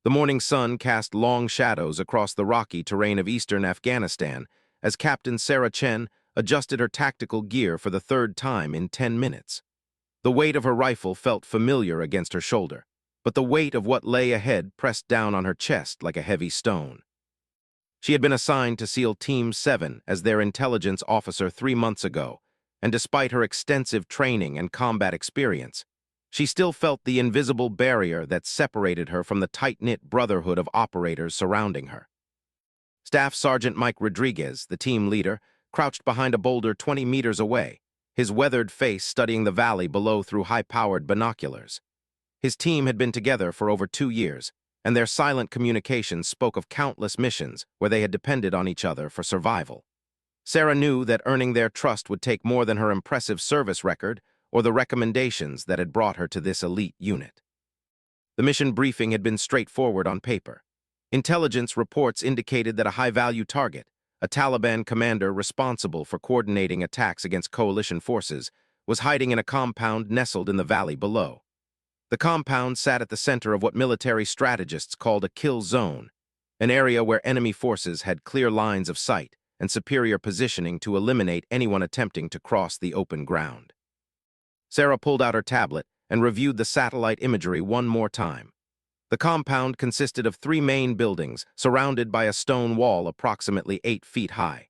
The morning sun cast long shadows across the rocky terrain of eastern Afghanistan as Captain Sarah Chen adjusted her tactical gear for the third time in 10 minutes. The weight of her rifle felt familiar against her shoulder, but the weight of what lay ahead pressed down on her chest like a heavy stone. She had been assigned to SEAL Team 7 as their intelligence officer 3 months ago, and despite her extensive training and combat experience, she still felt the invisible barrier that separated her from the tight-knit brotherhood of operators surrounding her. Staff Sergeant Mike Rodriguez, the team leader, crouched behind a boulder 20 meters away, his weathered face studying the valley below through high-powered binoculars. His team had been together for over 2 years, and their silent communications spoke of countless missions where they had depended on each other for survival. Sarah knew that earning their trust would take more than her impressive service record or the recommendations that had brought her to this elite unit. The mission briefing had been straightforward on paper. Intelligence reports indicated that a high-value target, a Taliban commander responsible for coordinating attacks against coalition forces, was hiding in a compound nestled in the valley below. The compound sat at the center of what military strategists called a kill zone, an area where enemy forces had clear lines of sight and superior positioning to eliminate anyone attempting to cross the open ground. Sarah pulled out her tablet and reviewed the satellite imagery one more time. The compound consisted of 3 main buildings surrounded by a stone wall approximately 8 feet high.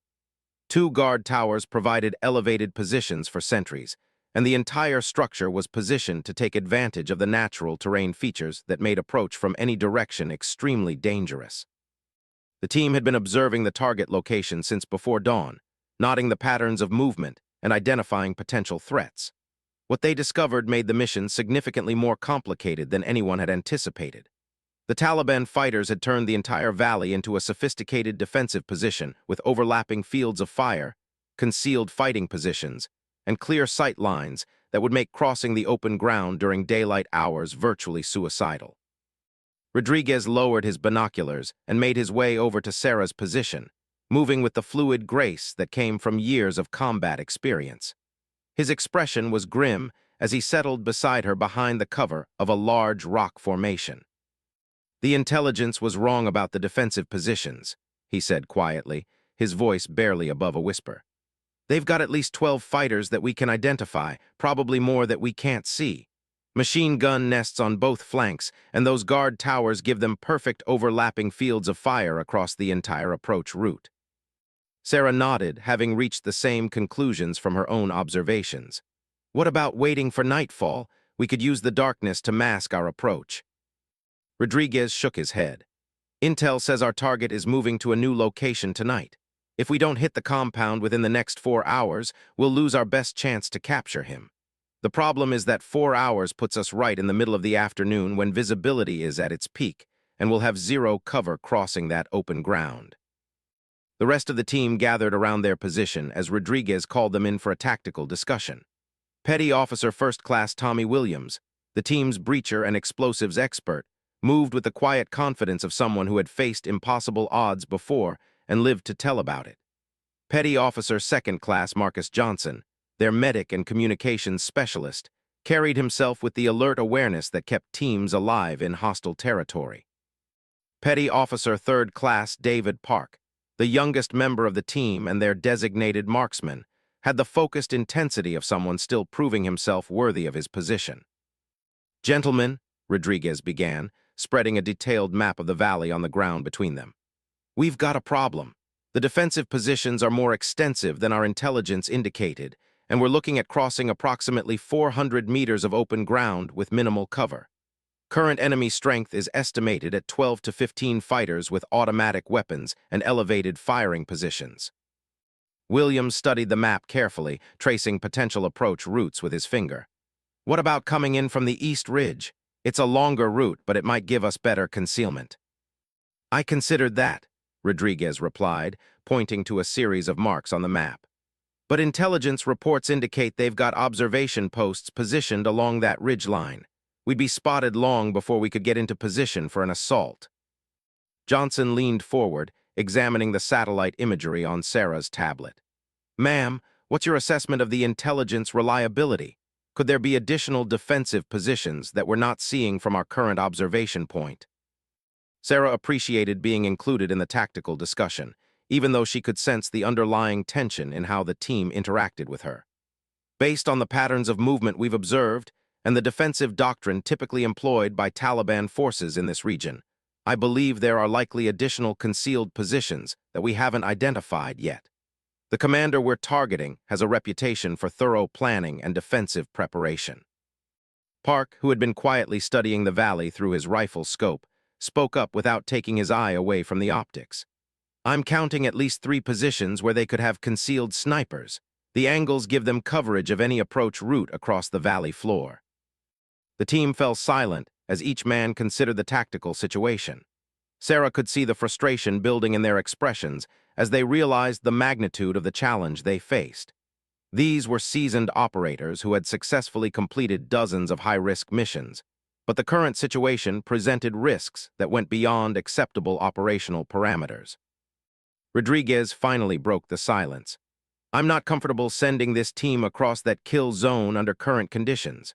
2 guard towers provided elevated positions for sentries, and the entire structure was positioned to take advantage of the natural terrain features that made approach from any direction extremely dangerous. The team had been observing the target location since before dawn, noting the patterns of movement and identifying potential threats. What they discovered made the mission significantly more complicated than anyone had anticipated. The Taliban fighters had turned the entire valley into a sophisticated defensive position with overlapping fields of fire, concealed fighting positions, and clear sight lines that would make crossing the open ground during daylight hours virtually suicidal. Rodriguez lowered his binoculars and made his way over to Sarah's position, moving with the fluid grace that came from years of combat experience. His expression was grim as he settled beside her behind the cover of a large rock formation. "The intelligence was wrong about the defensive positions," he said quietly, his voice barely above a whisper. "They've got at least 12 fighters that we can identify, probably more that we can't see. Machine gun nests on both flanks, and those guard towers give them perfect overlapping fields of fire across the entire approach route." Sarah nodded, having reached the same conclusions from her own observations. "What about waiting for nightfall? We could use the darkness to mask our approach." Rodriguez shook his head. "Intel says our target is moving to a new location tonight. If we don't hit the compound within the next 4 hours, we'll lose our best chance to capture him. The problem is that 4 hours puts us right in the middle of the afternoon when visibility is at its peak, and we'll have zero cover crossing that open ground." The rest of the team gathered around their position as Rodriguez called them in for a tactical discussion. Petty Officer First Class Tommy Williams, the team's breacher and explosives expert, moved with the quiet confidence of someone who had faced impossible odds before and lived to tell about it. Petty Officer Second Class Marcus Johnson, their medic and communications specialist, carried himself with the alert awareness that kept teams alive in hostile territory. Petty Officer Third Class David Park, the youngest member of the team and their designated marksman, had the focused intensity of someone still proving himself worthy of his position. "Gentlemen," Rodriguez began, spreading a detailed map of the valley on the ground between them, "we've got a problem. The defensive positions are more extensive than our intelligence indicated, and we're looking at crossing approximately 400 meters of open ground with minimal cover. Current enemy strength is estimated at 12 to 15 fighters with automatic weapons and elevated firing positions." Williams studied the map carefully, tracing potential approach routes with his finger. "What about coming in from the East Ridge? It's a longer route, but it might give us better concealment." "I considered that," Rodriguez replied, pointing to a series of marks on the map. "But intelligence reports indicate they've got observation posts positioned along that ridge line. We'd be spotted long before we could get into position for an assault." Johnson leaned forward, examining the satellite imagery on Sarah's tablet. "Ma'am, what's your assessment of the intelligence reliability? Could there be additional defensive positions that we're not seeing from our current observation point?" Sarah appreciated being included in the tactical discussion, even though she could sense the underlying tension in how the team interacted with her. Based on the patterns of movement we've observed and the defensive doctrine typically employed by Taliban forces in this region, I believe there are likely additional concealed positions that we haven't identified yet. The commander we're targeting has a reputation for thorough planning and defensive preparation. Park, who had been quietly studying the valley through his rifle scope, spoke up without taking his eye away from the optics. I'm counting at least 3 positions where they could have concealed snipers. The angles give them coverage of any approach route across the valley floor. The team fell silent as each man considered the tactical situation. Sarah could see the frustration building in their expressions as they realized the magnitude of the challenge they faced. These were seasoned operators who had successfully completed dozens of high-risk missions, but the current situation presented risks that went beyond acceptable operational parameters. Rodriguez finally broke the silence. I'm not comfortable sending this team across that kill zone under current conditions.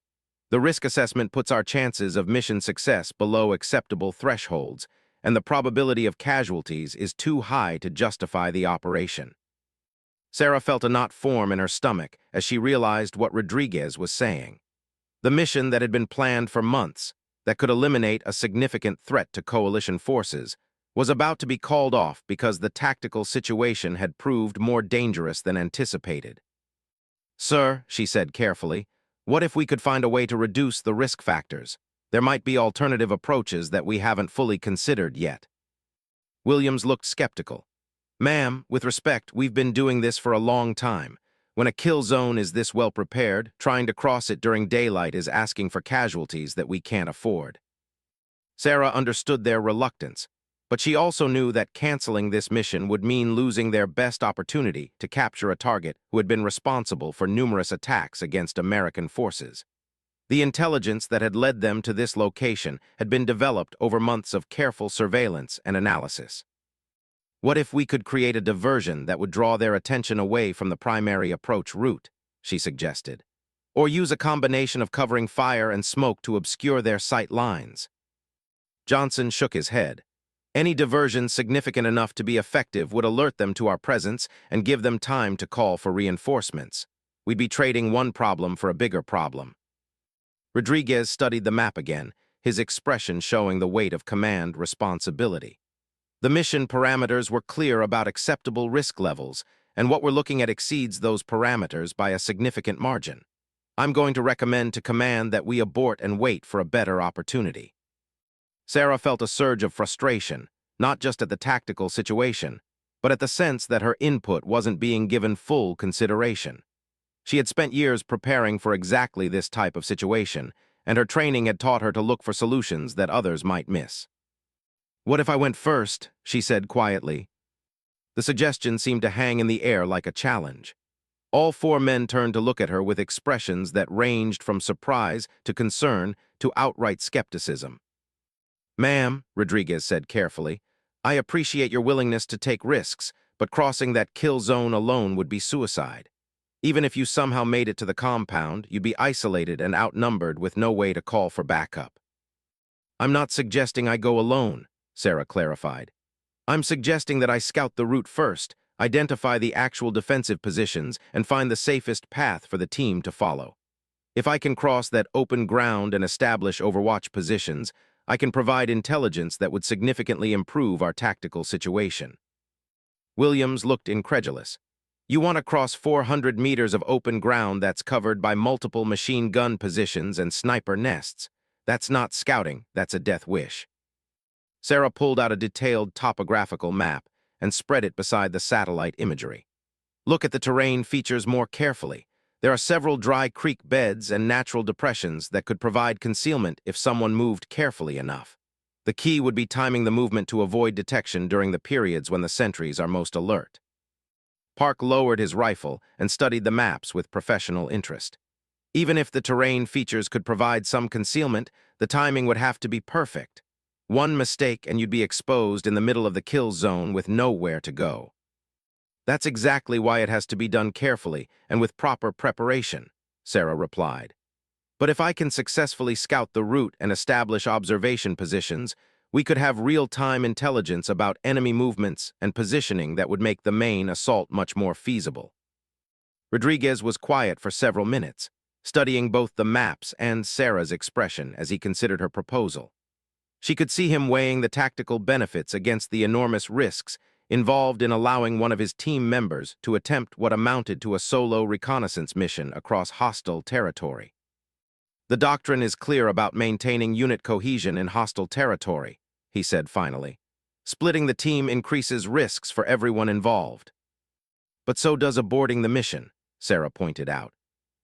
The risk assessment puts our chances of mission success below acceptable thresholds, and the probability of casualties is too high to justify the operation. Sarah felt a knot form in her stomach as she realized what Rodriguez was saying. The mission that had been planned for months, that could eliminate a significant threat to coalition forces, was about to be called off because the tactical situation had proved more dangerous than anticipated. "Sir," she said carefully, "what if we could find a way to reduce the risk factors? There might be alternative approaches that we haven't fully considered yet." Williams looked skeptical. "Ma'am, with respect, we've been doing this for a long time. When a kill zone is this well prepared, trying to cross it during daylight is asking for casualties that we can't afford." Sarah understood their reluctance, but she also knew that canceling this mission would mean losing their best opportunity to capture a target who had been responsible for numerous attacks against American forces. The intelligence that had led them to this location had been developed over months of careful surveillance and analysis. "What if we could create a diversion that would draw their attention away from the primary approach route?" she suggested. "Or use a combination of covering fire and smoke to obscure their sight lines." Johnson shook his head. "Any diversion significant enough to be effective would alert them to our presence and give them time to call for reinforcements. We'd be trading one problem for a bigger problem." Rodriguez studied the map again, his expression showing the weight of command responsibility. The mission parameters were clear about acceptable risk levels, and what we're looking at exceeds those parameters by a significant margin. I'm going to recommend to command that we abort and wait for a better opportunity. Sarah felt a surge of frustration, not just at the tactical situation, but at the sense that her input wasn't being given full consideration. She had spent years preparing for exactly this type of situation, and her training had taught her to look for solutions that others might miss. "What if I went first?" she said quietly. The suggestion seemed to hang in the air like a challenge. All 4 men turned to look at her with expressions that ranged from surprise to concern to outright skepticism. "Ma'am," Rodriguez said carefully, "I appreciate your willingness to take risks, but crossing that kill zone alone would be suicide. Even if you somehow made it to the compound, you'd be isolated and outnumbered with no way to call for backup." "I'm not suggesting I go alone," Sarah clarified. "I'm suggesting that I scout the route first, identify the actual defensive positions, and find the safest path for the team to follow. If I can cross that open ground and establish overwatch positions, I can provide intelligence that would significantly improve our tactical situation." Williams looked incredulous. "You want to cross 400 meters of open ground that's covered by multiple machine gun positions and sniper nests. That's not scouting, that's a death wish." Sarah pulled out a detailed topographical map and spread it beside the satellite imagery. "Look at the terrain features more carefully. There are several dry creek beds and natural depressions that could provide concealment if someone moved carefully enough. The key would be timing the movement to avoid detection during the periods when the sentries are most alert." Park lowered his rifle and studied the maps with professional interest. Even if the terrain features could provide some concealment, the timing would have to be perfect. One mistake and you'd be exposed in the middle of the kill zone with nowhere to go. "That's exactly why it has to be done carefully and with proper preparation," Sarah replied. "But if I can successfully scout the route and establish observation positions, we could have real-time intelligence about enemy movements and positioning that would make the main assault much more feasible. Rodriguez was quiet for several minutes, studying both the maps and Sarah's expression as he considered her proposal. She could see him weighing the tactical benefits against the enormous risks involved in allowing one of his team members to attempt what amounted to a solo reconnaissance mission across hostile territory. The doctrine is clear about maintaining unit cohesion in hostile territory, he said finally. Splitting the team increases risks for everyone involved. But so does aborting the mission, Sarah pointed out.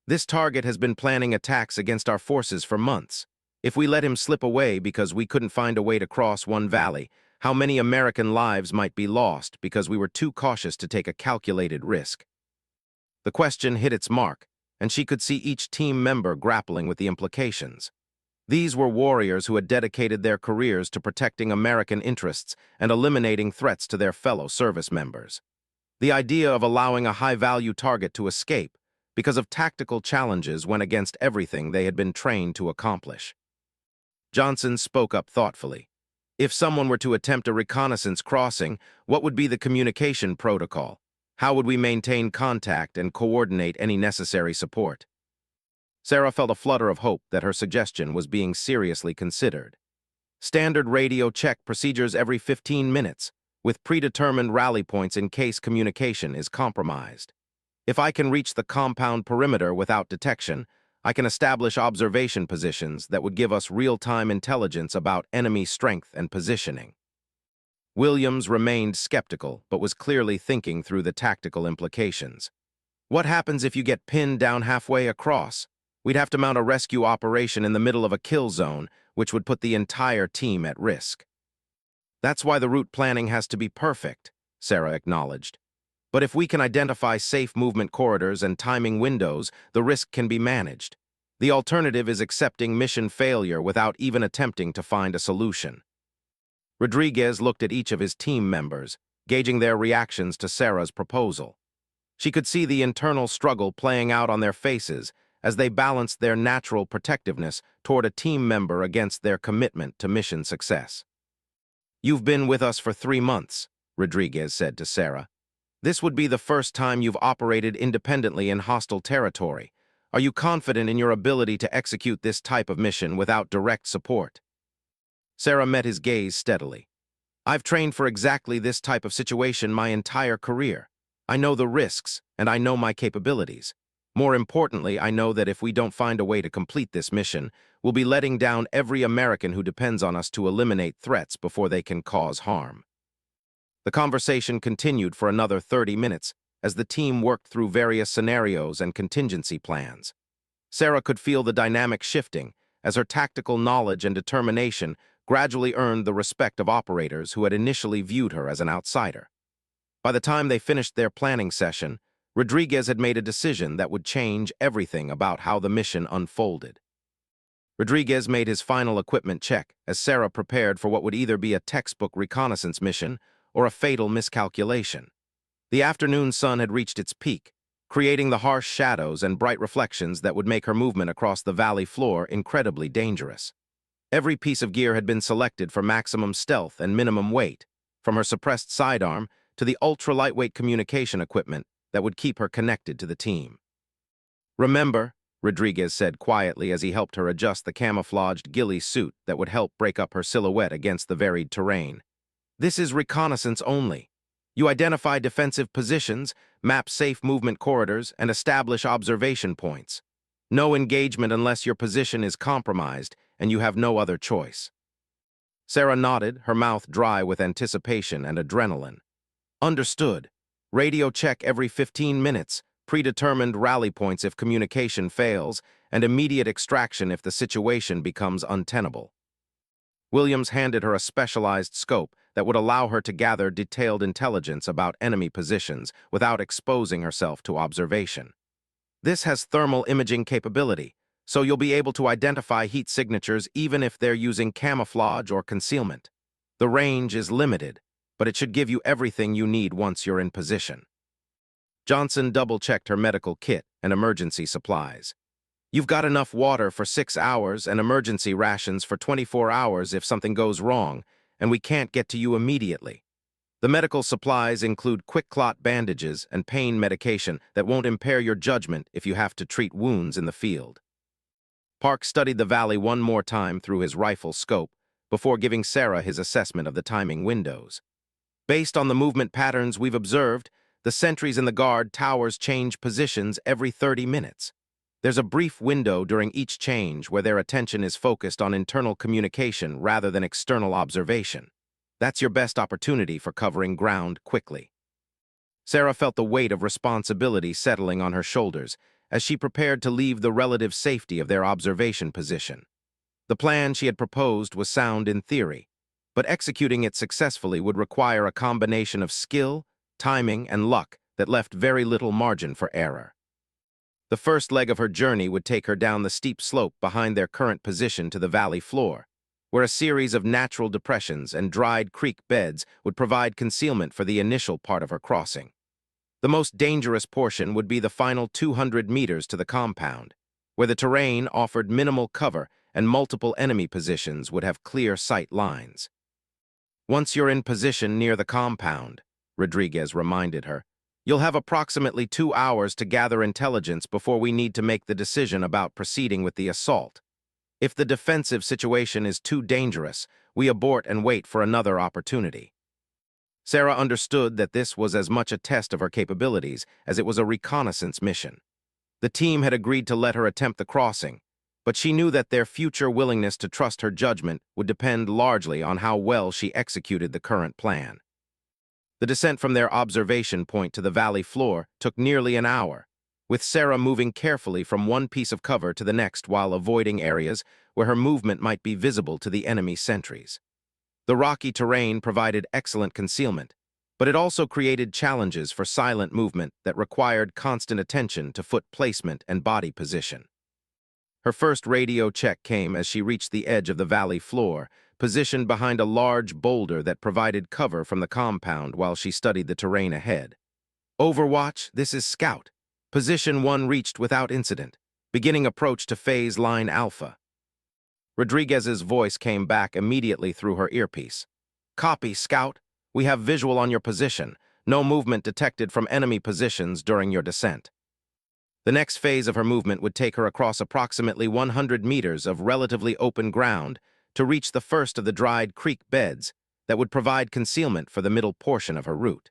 This target has been planning attacks against our forces for months. If we let him slip away because we couldn't find a way to cross one valley, how many American lives might be lost because we were too cautious to take a calculated risk? The question hit its mark, and she could see each team member grappling with the implications. These were warriors who had dedicated their careers to protecting American interests and eliminating threats to their fellow service members. The idea of allowing a high-value target to escape because of tactical challenges went against everything they had been trained to accomplish. Johnson spoke up thoughtfully. If someone were to attempt a reconnaissance crossing, what would be the communication protocol? How would we maintain contact and coordinate any necessary support? Sarah felt a flutter of hope that her suggestion was being seriously considered. Standard radio check procedures every 15 minutes, with predetermined rally points in case communication is compromised. If I can reach the compound perimeter without detection, I can establish observation positions that would give us real-time intelligence about enemy strength and positioning. Williams remained skeptical, but was clearly thinking through the tactical implications. What happens if you get pinned down halfway across? We'd have to mount a rescue operation in the middle of a kill zone, which would put the entire team at risk. That's why the route planning has to be perfect, Sarah acknowledged. But if we can identify safe movement corridors and timing windows, the risk can be managed. The alternative is accepting mission failure without even attempting to find a solution. Rodriguez looked at each of his team members, gauging their reactions to Sarah's proposal. She could see the internal struggle playing out on their faces as they balanced their natural protectiveness toward a team member against their commitment to mission success. "You've been with us for 3 months," Rodriguez said to Sarah. "This would be the first time you've operated independently in hostile territory. Are you confident in your ability to execute this type of mission without direct support?" Sarah met his gaze steadily. "I've trained for exactly this type of situation my entire career. I know the risks, and I know my capabilities. More importantly, I know that if we don't find a way to complete this mission, we'll be letting down every American who depends on us to eliminate threats before they can cause harm." The conversation continued for another 30 minutes as the team worked through various scenarios and contingency plans. Sarah could feel the dynamic shifting as her tactical knowledge and determination gradually earned the respect of operators who had initially viewed her as an outsider. By the time they finished their planning session, Rodriguez had made a decision that would change everything about how the mission unfolded. Rodriguez made his final equipment check as Sarah prepared for what would either be a textbook reconnaissance mission or a fatal miscalculation. The afternoon sun had reached its peak, creating the harsh shadows and bright reflections that would make her movement across the valley floor incredibly dangerous. Every piece of gear had been selected for maximum stealth and minimum weight, from her suppressed sidearm to the ultra-lightweight communication equipment that would keep her connected to the team. "Remember," Rodriguez said quietly as he helped her adjust the camouflaged ghillie suit that would help break up her silhouette against the varied terrain. "This is reconnaissance only. You identify defensive positions, map safe movement corridors, and establish observation points. No engagement unless your position is compromised and you have no other choice." Sarah nodded, her mouth dry with anticipation and adrenaline. "Understood. Radio check every 15 minutes, predetermined rally points if communication fails, and immediate extraction if the situation becomes untenable." Williams handed her a specialized scope that would allow her to gather detailed intelligence about enemy positions without exposing herself to observation. "This has thermal imaging capability, so you'll be able to identify heat signatures even if they're using camouflage or concealment. The range is limited, but it should give you everything you need once you're in position." Johnson double-checked her medical kit and emergency supplies. "You've got enough water for 6 hours and emergency rations for 24 hours if something goes wrong, and we can't get to you immediately. The medical supplies include quick clot bandages and pain medication that won't impair your judgment if you have to treat wounds in the field. Park studied the valley one more time through his rifle scope before giving Sarah his assessment of the timing windows. Based on the movement patterns we've observed, the sentries in the guard towers change positions every 30 minutes. There's a brief window during each change where their attention is focused on internal communication rather than external observation. That's your best opportunity for covering ground quickly. Sarah felt the weight of responsibility settling on her shoulders as she prepared to leave the relative safety of their observation position. The plan she had proposed was sound in theory, but executing it successfully would require a combination of skill, timing, and luck that left very little margin for error. The first leg of her journey would take her down the steep slope behind their current position to the valley floor, where a series of natural depressions and dried creek beds would provide concealment for the initial part of her crossing. The most dangerous portion would be the final 200 meters to the compound, where the terrain offered minimal cover and multiple enemy positions would have clear sight lines. Once you're in position near the compound, Rodriguez reminded her, you'll have approximately 2 hours to gather intelligence before we need to make the decision about proceeding with the assault. If the defensive situation is too dangerous, we abort and wait for another opportunity. Sarah understood that this was as much a test of her capabilities as it was a reconnaissance mission. The team had agreed to let her attempt the crossing, but she knew that their future willingness to trust her judgment would depend largely on how well she executed the current plan. The descent from their observation point to the valley floor took nearly an hour, with Sarah moving carefully from one piece of cover to the next while avoiding areas where her movement might be visible to the enemy sentries. The rocky terrain provided excellent concealment, but it also created challenges for silent movement that required constant attention to foot placement and body position. Her first radio check came as she reached the edge of the valley floor, positioned behind a large boulder that provided cover from the compound while she studied the terrain ahead. Overwatch, this is Scout. Position 1 reached without incident. Beginning approach to phase line Alpha. Rodriguez's voice came back immediately through her earpiece. Copy, Scout. We have visual on your position. No movement detected from enemy positions during your descent. The next phase of her movement would take her across approximately 100 meters of relatively open ground to reach the first of the dried creek beds that would provide concealment for the middle portion of her route.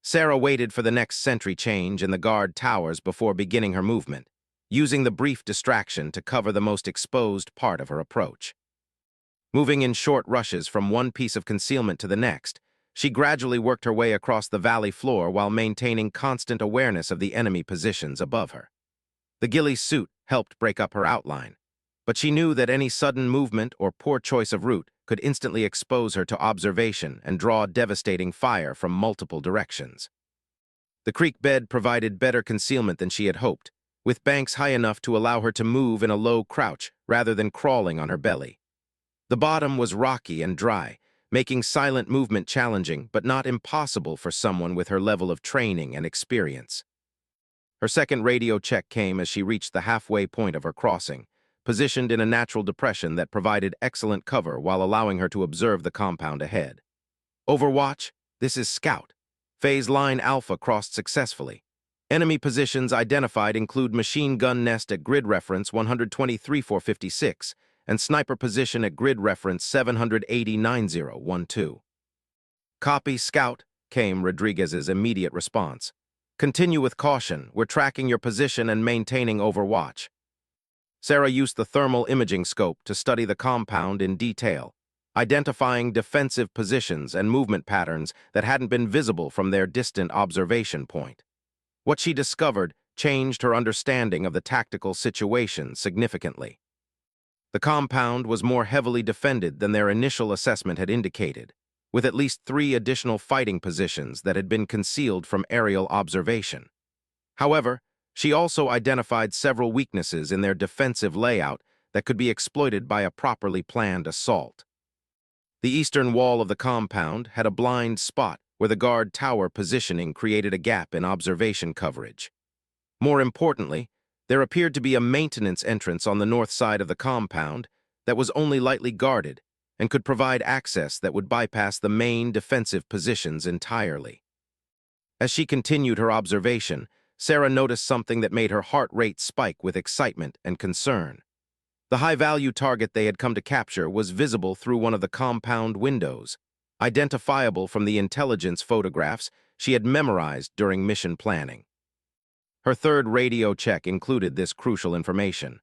Sarah waited for the next sentry change in the guard towers before beginning her movement, using the brief distraction to cover the most exposed part of her approach. Moving in short rushes from one piece of concealment to the next, she gradually worked her way across the valley floor while maintaining constant awareness of the enemy positions above her. The ghillie suit helped break up her outline, but she knew that any sudden movement or poor choice of route could instantly expose her to observation and draw devastating fire from multiple directions. The creek bed provided better concealment than she had hoped, with banks high enough to allow her to move in a low crouch rather than crawling on her belly. The bottom was rocky and dry, making silent movement challenging but not impossible for someone with her level of training and experience. Her second radio check came as she reached the halfway point of her crossing, positioned in a natural depression that provided excellent cover while allowing her to observe the compound ahead. Overwatch, this is Scout. Phase line Alpha crossed successfully. Enemy positions identified include machine gun nest at grid reference 123-456 and sniper position at grid reference 780-9012. Copy, Scout, came Rodriguez's immediate response. Continue with caution. We're tracking your position and maintaining overwatch. Sarah used the thermal imaging scope to study the compound in detail, identifying defensive positions and movement patterns that hadn't been visible from their distant observation point. What she discovered changed her understanding of the tactical situation significantly. The compound was more heavily defended than their initial assessment had indicated, with at least 3 additional fighting positions that had been concealed from aerial observation. However, she also identified several weaknesses in their defensive layout that could be exploited by a properly planned assault. The eastern wall of the compound had a blind spot where the guard tower positioning created a gap in observation coverage. More importantly, there appeared to be a maintenance entrance on the north side of the compound that was only lightly guarded, and could provide access that would bypass the main defensive positions entirely. As she continued her observation, Sarah noticed something that made her heart rate spike with excitement and concern. The high-value target they had come to capture was visible through one of the compound windows, identifiable from the intelligence photographs she had memorized during mission planning. Her third radio check included this crucial information.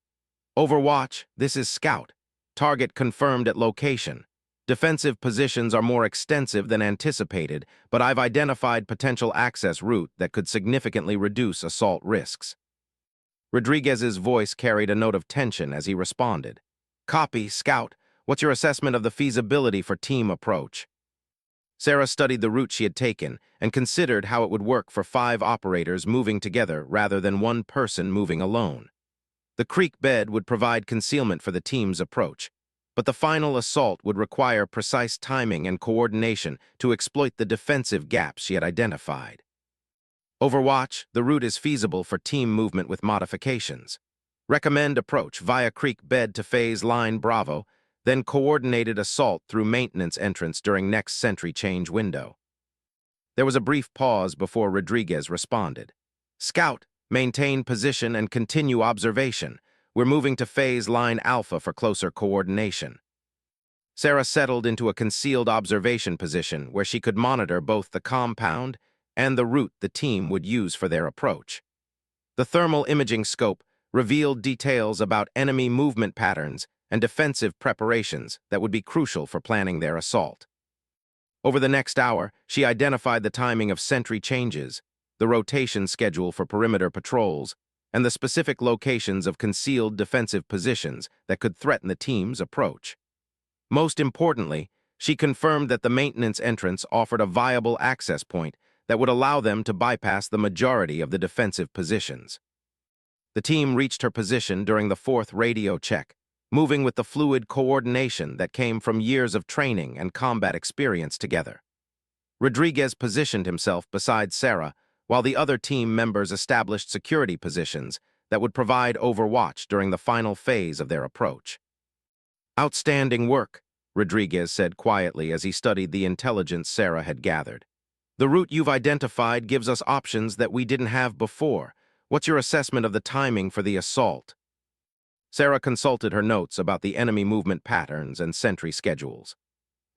Overwatch, this is Scout. Target confirmed at location. Defensive positions are more extensive than anticipated, but I've identified potential access route that could significantly reduce assault risks. Rodriguez's voice carried a note of tension as he responded. Copy, Scout. What's your assessment of the feasibility for team approach? Sarah studied the route she had taken and considered how it would work for 5 operators moving together rather than one person moving alone. The creek bed would provide concealment for the team's approach, but the final assault would require precise timing and coordination to exploit the defensive gaps she had identified. Overwatch, the route is feasible for team movement with modifications. Recommend approach via creek bed to phase line Bravo, then coordinated assault through maintenance entrance during next sentry change window. There was a brief pause before Rodriguez responded. Scout, maintain position and continue observation. We're moving to phase line Alpha for closer coordination. Sarah settled into a concealed observation position where she could monitor both the compound and the route the team would use for their approach. The thermal imaging scope revealed details about enemy movement patterns and defensive preparations that would be crucial for planning their assault. Over the next hour, she identified the timing of sentry changes, the rotation schedule for perimeter patrols, and the specific locations of concealed defensive positions that could threaten the team's approach. Most importantly, she confirmed that the maintenance entrance offered a viable access point that would allow them to bypass the majority of the defensive positions. The team reached her position during the 4th radio check, moving with the fluid coordination that came from years of training and combat experience together. Rodriguez positioned himself beside Sarah, while the other team members established security positions that would provide overwatch during the final phase of their approach. Outstanding work, Rodriguez said quietly as he studied the intelligence Sarah had gathered. The route you've identified gives us options that we didn't have before. What's your assessment of the timing for the assault? Sarah consulted her notes about the enemy movement patterns and sentry schedules.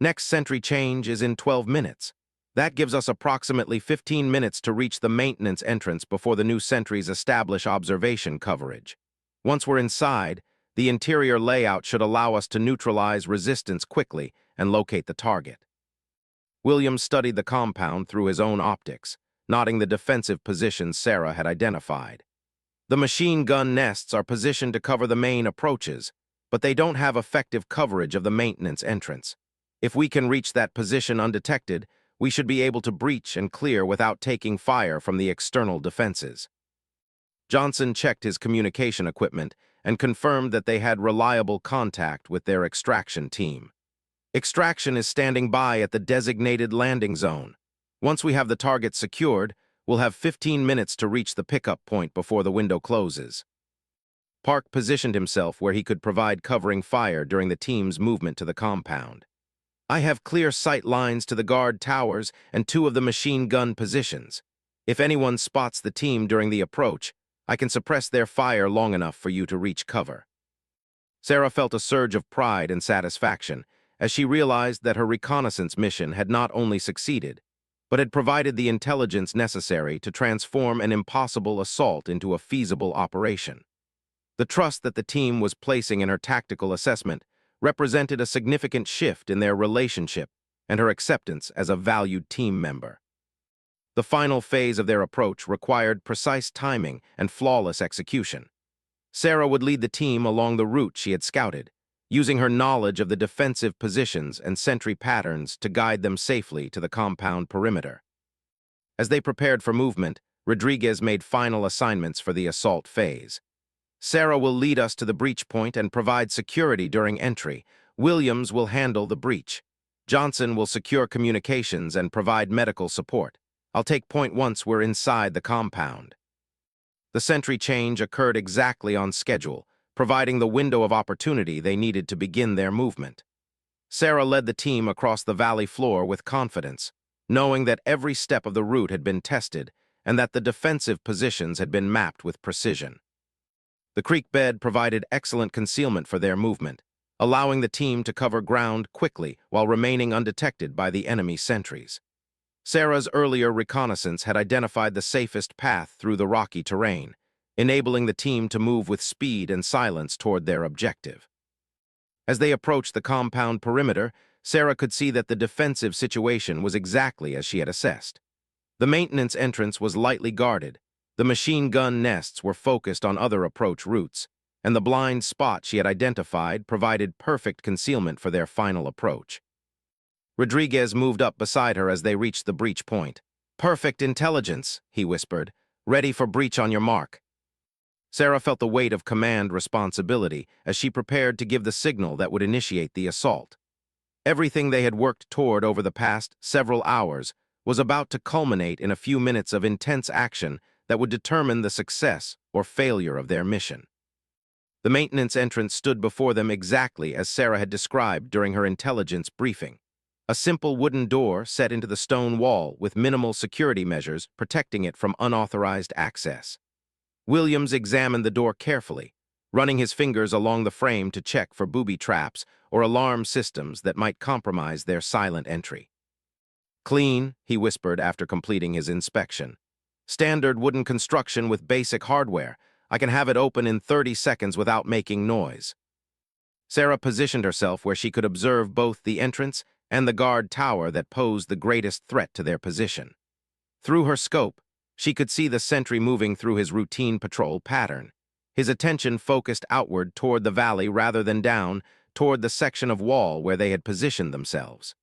Next sentry change is in 12 minutes. That gives us approximately 15 minutes to reach the maintenance entrance before the new sentries establish observation coverage. Once we're inside, the interior layout should allow us to neutralize resistance quickly and locate the target. Williams studied the compound through his own optics, noting the defensive positions Sarah had identified. The machine gun nests are positioned to cover the main approaches, but they don't have effective coverage of the maintenance entrance. If we can reach that position undetected, we should be able to breach and clear without taking fire from the external defenses. Johnson checked his communication equipment and confirmed that they had reliable contact with their extraction team. Extraction is standing by at the designated landing zone. Once we have the target secured, we'll have 15 minutes to reach the pickup point before the window closes. Park positioned himself where he could provide covering fire during the team's movement to the compound. I have clear sight lines to the guard towers and 2 of the machine gun positions. If anyone spots the team during the approach, I can suppress their fire long enough for you to reach cover. Sarah felt a surge of pride and satisfaction as she realized that her reconnaissance mission had not only succeeded, but had provided the intelligence necessary to transform an impossible assault into a feasible operation. The trust that the team was placing in her tactical assessment represented a significant shift in their relationship and her acceptance as a valued team member. The final phase of their approach required precise timing and flawless execution. Sarah would lead the team along the route she had scouted, using her knowledge of the defensive positions and sentry patterns to guide them safely to the compound perimeter. As they prepared for movement, Rodriguez made final assignments for the assault phase. Sarah will lead us to the breach point and provide security during entry. Williams will handle the breach. Johnson will secure communications and provide medical support. I'll take point once we're inside the compound. The sentry change occurred exactly on schedule, providing the window of opportunity they needed to begin their movement. Sarah led the team across the valley floor with confidence, knowing that every step of the route had been tested and that the defensive positions had been mapped with precision. The creek bed provided excellent concealment for their movement, allowing the team to cover ground quickly while remaining undetected by the enemy sentries. Sarah's earlier reconnaissance had identified the safest path through the rocky terrain, enabling the team to move with speed and silence toward their objective. As they approached the compound perimeter, Sarah could see that the defensive situation was exactly as she had assessed. The maintenance entrance was lightly guarded, the machine gun nests were focused on other approach routes, and the blind spot she had identified provided perfect concealment for their final approach. Rodriguez moved up beside her as they reached the breach point. "Perfect intelligence," he whispered. "Ready for breach on your mark." Sarah felt the weight of command responsibility as she prepared to give the signal that would initiate the assault. Everything they had worked toward over the past several hours was about to culminate in a few minutes of intense action that would determine the success or failure of their mission. The maintenance entrance stood before them exactly as Sarah had described during her intelligence briefing. A simple wooden door set into the stone wall with minimal security measures protecting it from unauthorized access. Williams examined the door carefully, running his fingers along the frame to check for booby traps or alarm systems that might compromise their silent entry. "Clean," he whispered after completing his inspection. "Standard wooden construction with basic hardware. I can have it open in 30 seconds without making noise." Sarah positioned herself where she could observe both the entrance and the guard tower that posed the greatest threat to their position. Through her scope, she could see the sentry moving through his routine patrol pattern, his attention focused outward toward the valley rather than down toward the section of wall where they had positioned themselves.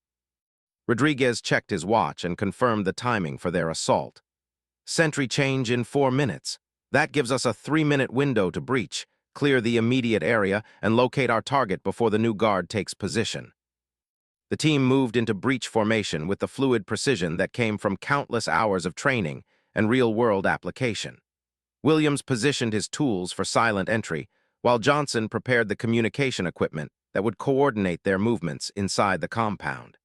Rodriguez checked his watch and confirmed the timing for their assault. "Sentry change in 4 minutes. That gives us a 3-minute window to breach, clear the immediate area, and locate our target before the new guard takes position." The team moved into breach formation with the fluid precision that came from countless hours of training and real-world application. Williams positioned his tools for silent entry, while Johnson prepared the communication equipment that would coordinate their movements inside the compound.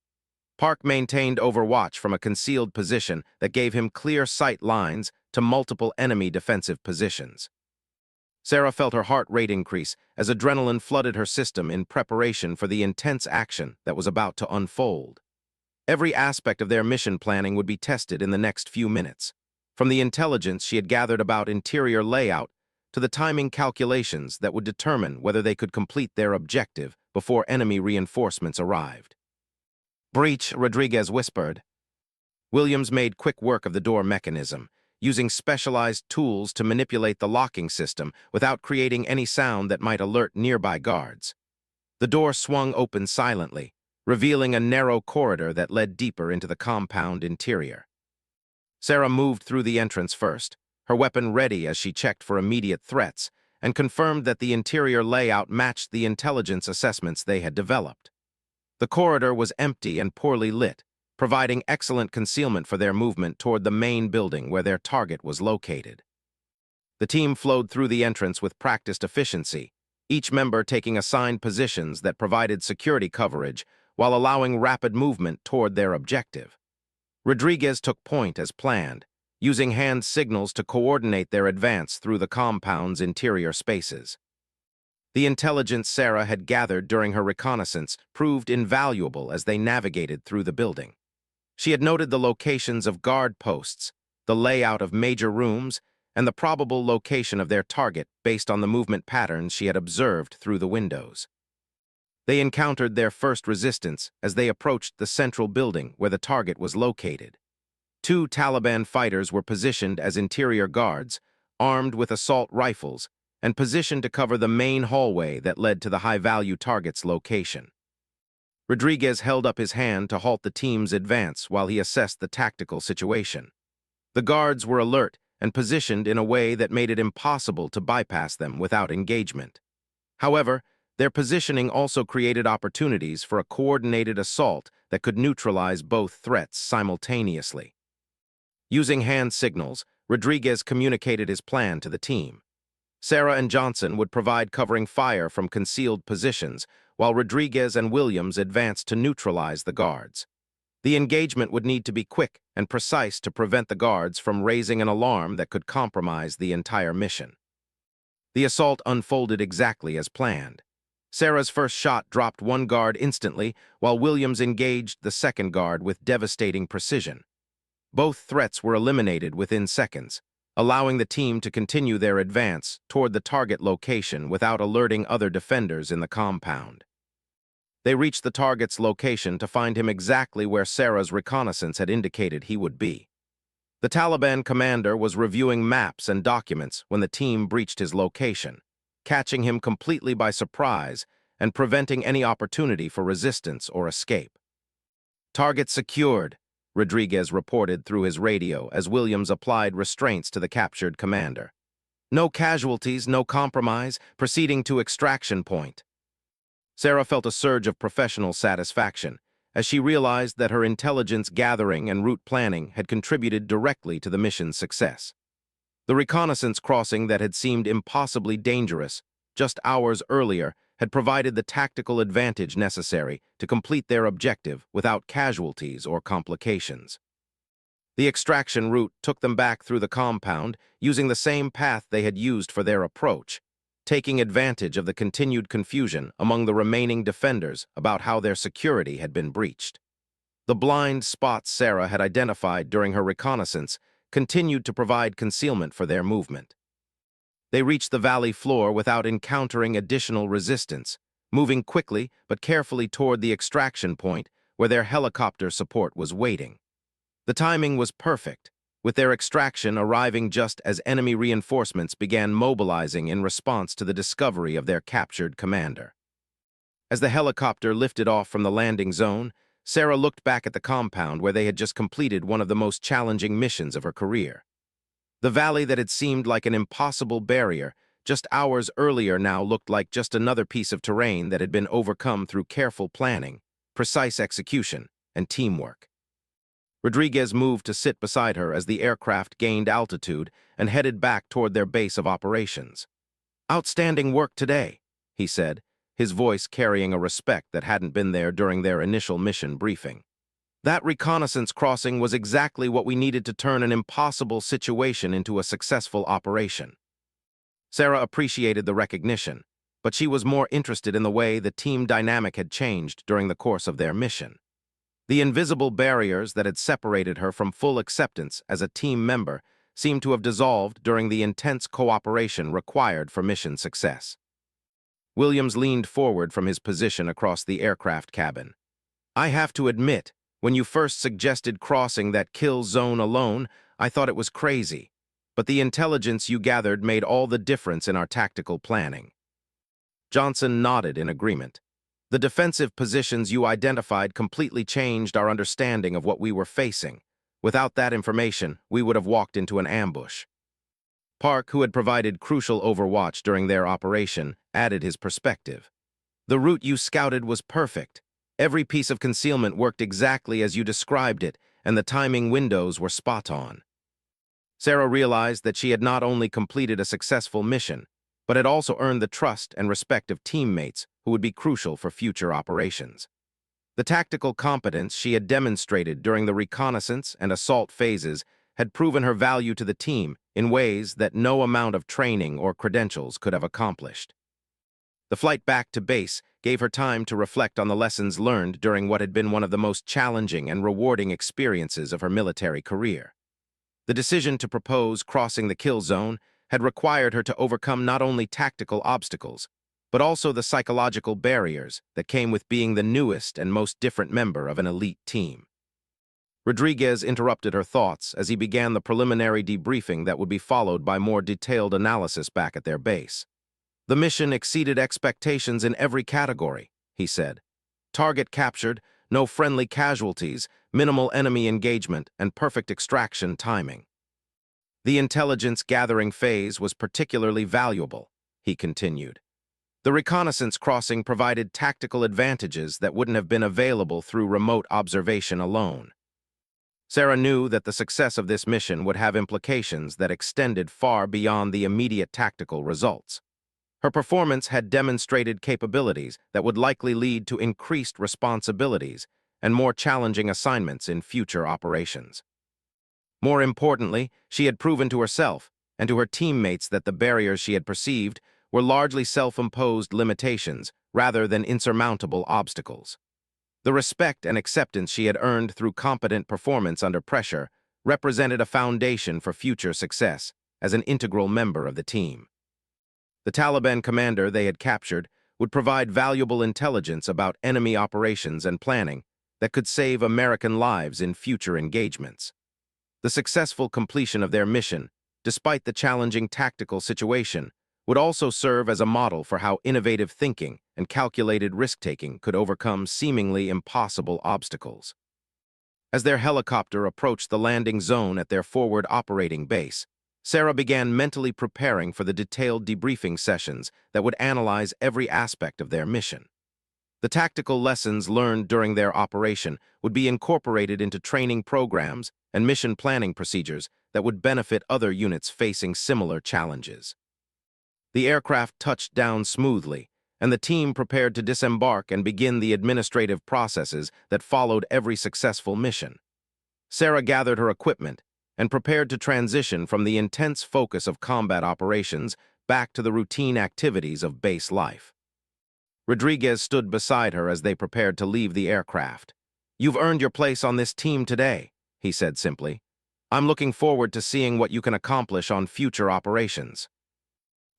Park maintained overwatch from a concealed position that gave him clear sight lines to multiple enemy defensive positions. Sarah felt her heart rate increase as adrenaline flooded her system in preparation for the intense action that was about to unfold. Every aspect of their mission planning would be tested in the next few minutes, from the intelligence she had gathered about interior layout to the timing calculations that would determine whether they could complete their objective before enemy reinforcements arrived. "Breach," Rodriguez whispered. Williams made quick work of the door mechanism, using specialized tools to manipulate the locking system without creating any sound that might alert nearby guards. The door swung open silently, revealing a narrow corridor that led deeper into the compound interior. Sarah moved through the entrance first, her weapon ready as she checked for immediate threats, and confirmed that the interior layout matched the intelligence assessments they had developed. The corridor was empty and poorly lit, providing excellent concealment for their movement toward the main building where their target was located. The team flowed through the entrance with practiced efficiency, each member taking assigned positions that provided security coverage while allowing rapid movement toward their objective. Rodriguez took point as planned, using hand signals to coordinate their advance through the compound's interior spaces. The intelligence Sarah had gathered during her reconnaissance proved invaluable as they navigated through the building. She had noted the locations of guard posts, the layout of major rooms, and the probable location of their target based on the movement patterns she had observed through the windows. They encountered their first resistance as they approached the central building where the target was located. 2 Taliban fighters were positioned as interior guards, armed with assault rifles, and positioned to cover the main hallway that led to the high-value target's location. Rodriguez held up his hand to halt the team's advance while he assessed the tactical situation. The guards were alert and positioned in a way that made it impossible to bypass them without engagement. However, their positioning also created opportunities for a coordinated assault that could neutralize both threats simultaneously. Using hand signals, Rodriguez communicated his plan to the team. Sarah and Johnson would provide covering fire from concealed positions, while Rodriguez and Williams advanced to neutralize the guards. The engagement would need to be quick and precise to prevent the guards from raising an alarm that could compromise the entire mission. The assault unfolded exactly as planned. Sarah's first shot dropped one guard instantly, while Williams engaged the second guard with devastating precision. Both threats were eliminated within seconds, allowing the team to continue their advance toward the target location without alerting other defenders in the compound. They reached the target's location to find him exactly where Sarah's reconnaissance had indicated he would be. The Taliban commander was reviewing maps and documents when the team breached his location, catching him completely by surprise and preventing any opportunity for resistance or escape. "Target secured," Rodriguez reported through his radio as Williams applied restraints to the captured commander. "No casualties, no compromise, proceeding to extraction point." Sarah felt a surge of professional satisfaction as she realized that her intelligence gathering and route planning had contributed directly to the mission's success. The reconnaissance crossing that had seemed impossibly dangerous just hours earlier had provided the tactical advantage necessary to complete their objective without casualties or complications. The extraction route took them back through the compound using the same path they had used for their approach, taking advantage of the continued confusion among the remaining defenders about how their security had been breached. The blind spots Sarah had identified during her reconnaissance continued to provide concealment for their movement. They reached the valley floor without encountering additional resistance, moving quickly but carefully toward the extraction point where their helicopter support was waiting. The timing was perfect, with their extraction arriving just as enemy reinforcements began mobilizing in response to the discovery of their captured commander. As the helicopter lifted off from the landing zone, Sarah looked back at the compound where they had just completed one of the most challenging missions of her career. The valley that had seemed like an impossible barrier just hours earlier now looked like just another piece of terrain that had been overcome through careful planning, precise execution, and teamwork. Rodriguez moved to sit beside her as the aircraft gained altitude and headed back toward their base of operations. "Outstanding work today," he said, his voice carrying a respect that hadn't been there during their initial mission briefing. "That reconnaissance crossing was exactly what we needed to turn an impossible situation into a successful operation." Sarah appreciated the recognition, but she was more interested in the way the team dynamic had changed during the course of their mission. The invisible barriers that had separated her from full acceptance as a team member seemed to have dissolved during the intense cooperation required for mission success. Williams leaned forward from his position across the aircraft cabin. "I have to admit, when you first suggested crossing that kill zone alone, I thought it was crazy, but the intelligence you gathered made all the difference in our tactical planning." Johnson nodded in agreement. "The defensive positions you identified completely changed our understanding of what we were facing. Without that information, we would have walked into an ambush." Park, who had provided crucial overwatch during their operation, added his perspective. "The route you scouted was perfect. Every piece of concealment worked exactly as you described it, and the timing windows were spot on." Sarah realized that she had not only completed a successful mission, but had also earned the trust and respect of teammates who would be crucial for future operations. The tactical competence she had demonstrated during the reconnaissance and assault phases had proven her value to the team in ways that no amount of training or credentials could have accomplished. The flight back to base gave her time to reflect on the lessons learned during what had been one of the most challenging and rewarding experiences of her military career. The decision to propose crossing the kill zone had required her to overcome not only tactical obstacles, but also the psychological barriers that came with being the newest and most different member of an elite team. Rodriguez interrupted her thoughts as he began the preliminary debriefing that would be followed by more detailed analysis back at their base. "The mission exceeded expectations in every category," he said. "Target captured, no friendly casualties, minimal enemy engagement, and perfect extraction timing. The intelligence gathering phase was particularly valuable," he continued. "The reconnaissance crossing provided tactical advantages that wouldn't have been available through remote observation alone." Sarah knew that the success of this mission would have implications that extended far beyond the immediate tactical results. Her performance had demonstrated capabilities that would likely lead to increased responsibilities and more challenging assignments in future operations. More importantly, she had proven to herself and to her teammates that the barriers she had perceived were largely self-imposed limitations rather than insurmountable obstacles. The respect and acceptance she had earned through competent performance under pressure represented a foundation for future success as an integral member of the team. The Taliban commander they had captured would provide valuable intelligence about enemy operations and planning that could save American lives in future engagements. The successful completion of their mission, despite the challenging tactical situation, would also serve as a model for how innovative thinking and calculated risk-taking could overcome seemingly impossible obstacles. As their helicopter approached the landing zone at their forward operating base, Sarah began mentally preparing for the detailed debriefing sessions that would analyze every aspect of their mission. The tactical lessons learned during their operation would be incorporated into training programs and mission planning procedures that would benefit other units facing similar challenges. The aircraft touched down smoothly, and the team prepared to disembark and begin the administrative processes that followed every successful mission. Sarah gathered her equipment and prepared to transition from the intense focus of combat operations back to the routine activities of base life. Rodriguez stood beside her as they prepared to leave the aircraft. "You've earned your place on this team today," he said simply. "I'm looking forward to seeing what you can accomplish on future operations."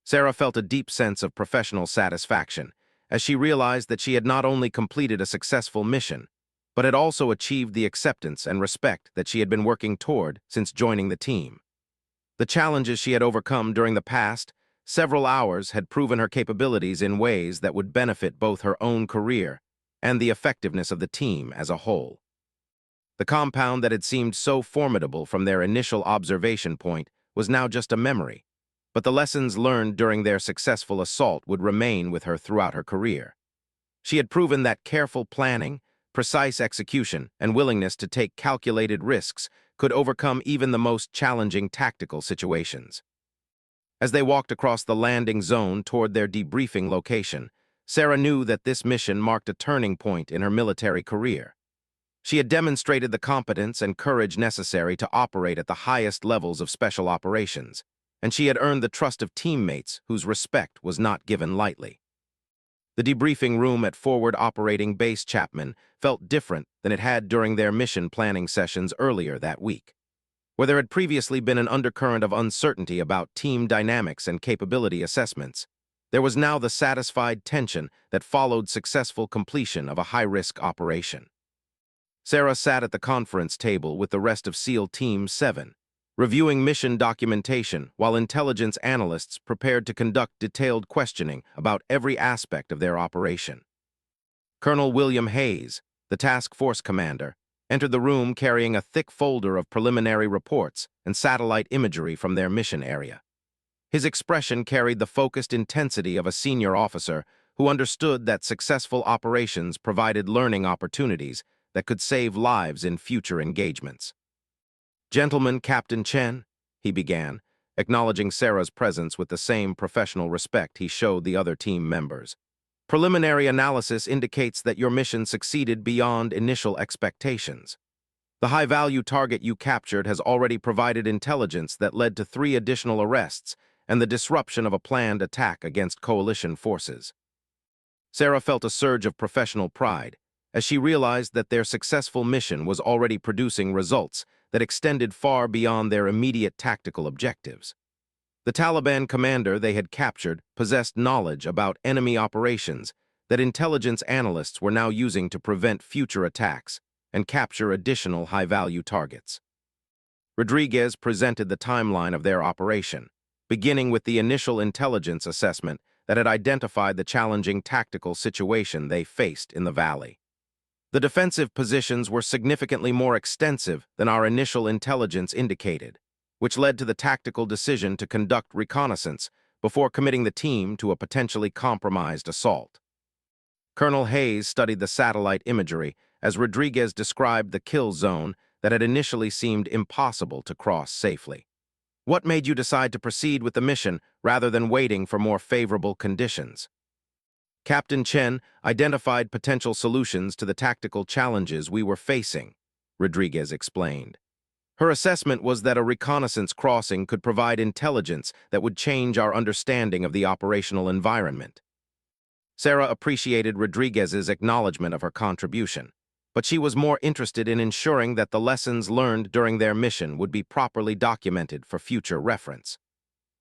Sarah felt a deep sense of professional satisfaction as she realized that she had not only completed a successful mission, but had also achieved the acceptance and respect that she had been working toward since joining the team. The challenges she had overcome during the past several hours had proven her capabilities in ways that would benefit both her own career and the effectiveness of the team as a whole. The compound that had seemed so formidable from their initial observation point was now just a memory, but the lessons learned during their successful assault would remain with her throughout her career. She had proven that careful planning, precise execution, and willingness to take calculated risks could overcome even the most challenging tactical situations. As they walked across the landing zone toward their debriefing location, Sarah knew that this mission marked a turning point in her military career. She had demonstrated the competence and courage necessary to operate at the highest levels of special operations, and she had earned the trust of teammates whose respect was not given lightly. The debriefing room at Forward Operating Base Chapman felt different than it had during their mission planning sessions earlier that week. Where there had previously been an undercurrent of uncertainty about team dynamics and capability assessments, there was now the satisfied tension that followed successful completion of a high-risk operation. Sarah sat at the conference table with the rest of SEAL Team 7, reviewing mission documentation while intelligence analysts prepared to conduct detailed questioning about every aspect of their operation. Colonel William Hayes, the task force commander, entered the room carrying a thick folder of preliminary reports and satellite imagery from their mission area. His expression carried the focused intensity of a senior officer who understood that successful operations provided learning opportunities that could save lives in future engagements. "Gentlemen, Captain Chen," he began, acknowledging Sarah's presence with the same professional respect he showed the other team members. "Preliminary analysis indicates that your mission succeeded beyond initial expectations. The high-value target you captured has already provided intelligence that led to 3 additional arrests and the disruption of a planned attack against coalition forces." Sarah felt a surge of professional pride as she realized that their successful mission was already producing results that extended far beyond their immediate tactical objectives. The Taliban commander they had captured possessed knowledge about enemy operations that intelligence analysts were now using to prevent future attacks and capture additional high-value targets. Rodriguez presented the timeline of their operation, beginning with the initial intelligence assessment that had identified the challenging tactical situation they faced in the valley. The defensive positions were significantly more extensive than our initial intelligence indicated, which led to the tactical decision to conduct reconnaissance before committing the team to a potentially compromised assault. Colonel Hayes studied the satellite imagery as Rodriguez described the kill zone that had initially seemed impossible to cross safely. What made you decide to proceed with the mission rather than waiting for more favorable conditions? Captain Chen identified potential solutions to the tactical challenges we were facing, Rodriguez explained. Her assessment was that a reconnaissance crossing could provide intelligence that would change our understanding of the operational environment. Sarah appreciated Rodriguez's acknowledgement of her contribution, but she was more interested in ensuring that the lessons learned during their mission would be properly documented for future reference.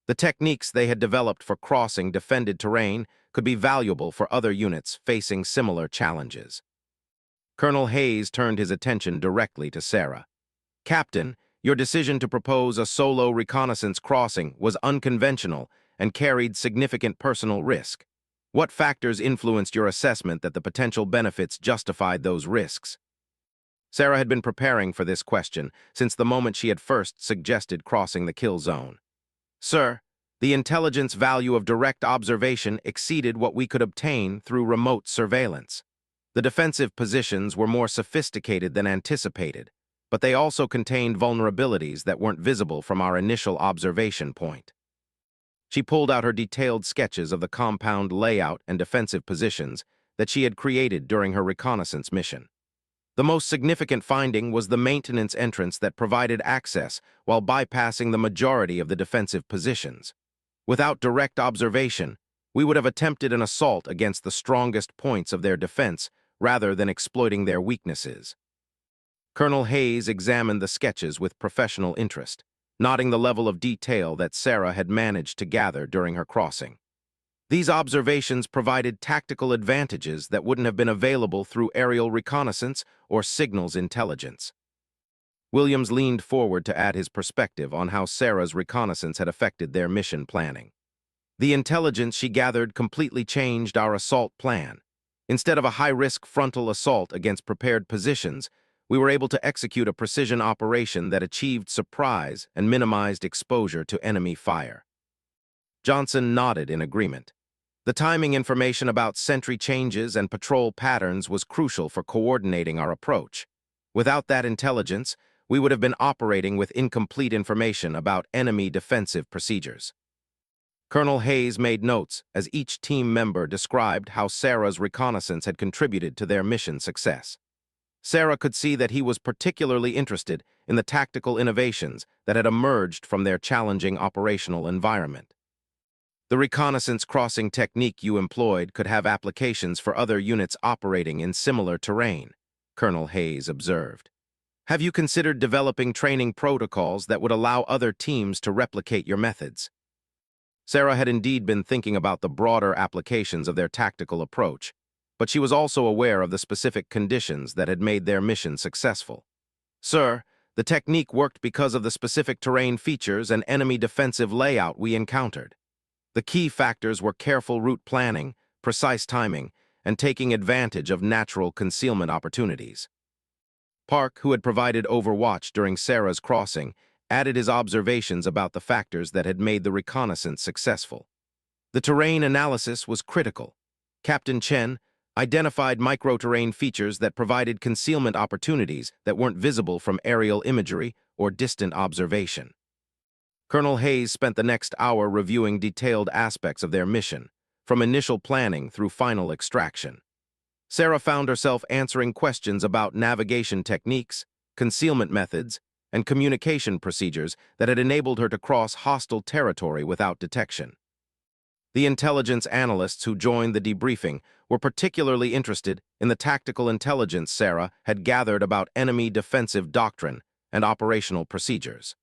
The techniques they had developed for crossing defended terrain could be valuable for other units facing similar challenges. Colonel Hayes turned his attention directly to Sarah. Captain, your decision to propose a solo reconnaissance crossing was unconventional and carried significant personal risk. What factors influenced your assessment that the potential benefits justified those risks? Sarah had been preparing for this question since the moment she had first suggested crossing the kill zone. Sir, the intelligence value of direct observation exceeded what we could obtain through remote surveillance. The defensive positions were more sophisticated than anticipated, but they also contained vulnerabilities that weren't visible from our initial observation point. She pulled out her detailed sketches of the compound layout and defensive positions that she had created during her reconnaissance mission. The most significant finding was the maintenance entrance that provided access while bypassing the majority of the defensive positions. Without direct observation, we would have attempted an assault against the strongest points of their defense rather than exploiting their weaknesses. Colonel Hayes examined the sketches with professional interest, noting the level of detail that Sarah had managed to gather during her crossing. These observations provided tactical advantages that wouldn't have been available through aerial reconnaissance or signals intelligence. Williams leaned forward to add his perspective on how Sarah's reconnaissance had affected their mission planning. The intelligence she gathered completely changed our assault plan. Instead of a high-risk frontal assault against prepared positions, we were able to execute a precision operation that achieved surprise and minimized exposure to enemy fire. Johnson nodded in agreement. The timing information about sentry changes and patrol patterns was crucial for coordinating our approach. Without that intelligence, we would have been operating with incomplete information about enemy defensive procedures. Colonel Hayes made notes as each team member described how Sarah's reconnaissance had contributed to their mission success. Sarah could see that he was particularly interested in the tactical innovations that had emerged from their challenging operational environment. The reconnaissance crossing technique you employed could have applications for other units operating in similar terrain, Colonel Hayes observed. Have you considered developing training protocols that would allow other teams to replicate your methods? Sarah had indeed been thinking about the broader applications of their tactical approach, but she was also aware of the specific conditions that had made their mission successful. Sir, the technique worked because of the specific terrain features and enemy defensive layout we encountered. The key factors were careful route planning, precise timing, and taking advantage of natural concealment opportunities. Park, who had provided overwatch during Sarah's crossing, added his observations about the factors that had made the reconnaissance successful. The terrain analysis was critical. Captain Chen identified micro-terrain features that provided concealment opportunities that weren't visible from aerial imagery or distant observation. Colonel Hayes spent the next hour reviewing detailed aspects of their mission, from initial planning through final extraction. Sarah found herself answering questions about navigation techniques, concealment methods, and communication procedures that had enabled her to cross hostile territory without detection. The intelligence analysts who joined the debriefing were particularly interested in the tactical intelligence Sarah had gathered about enemy defensive doctrine and operational procedures.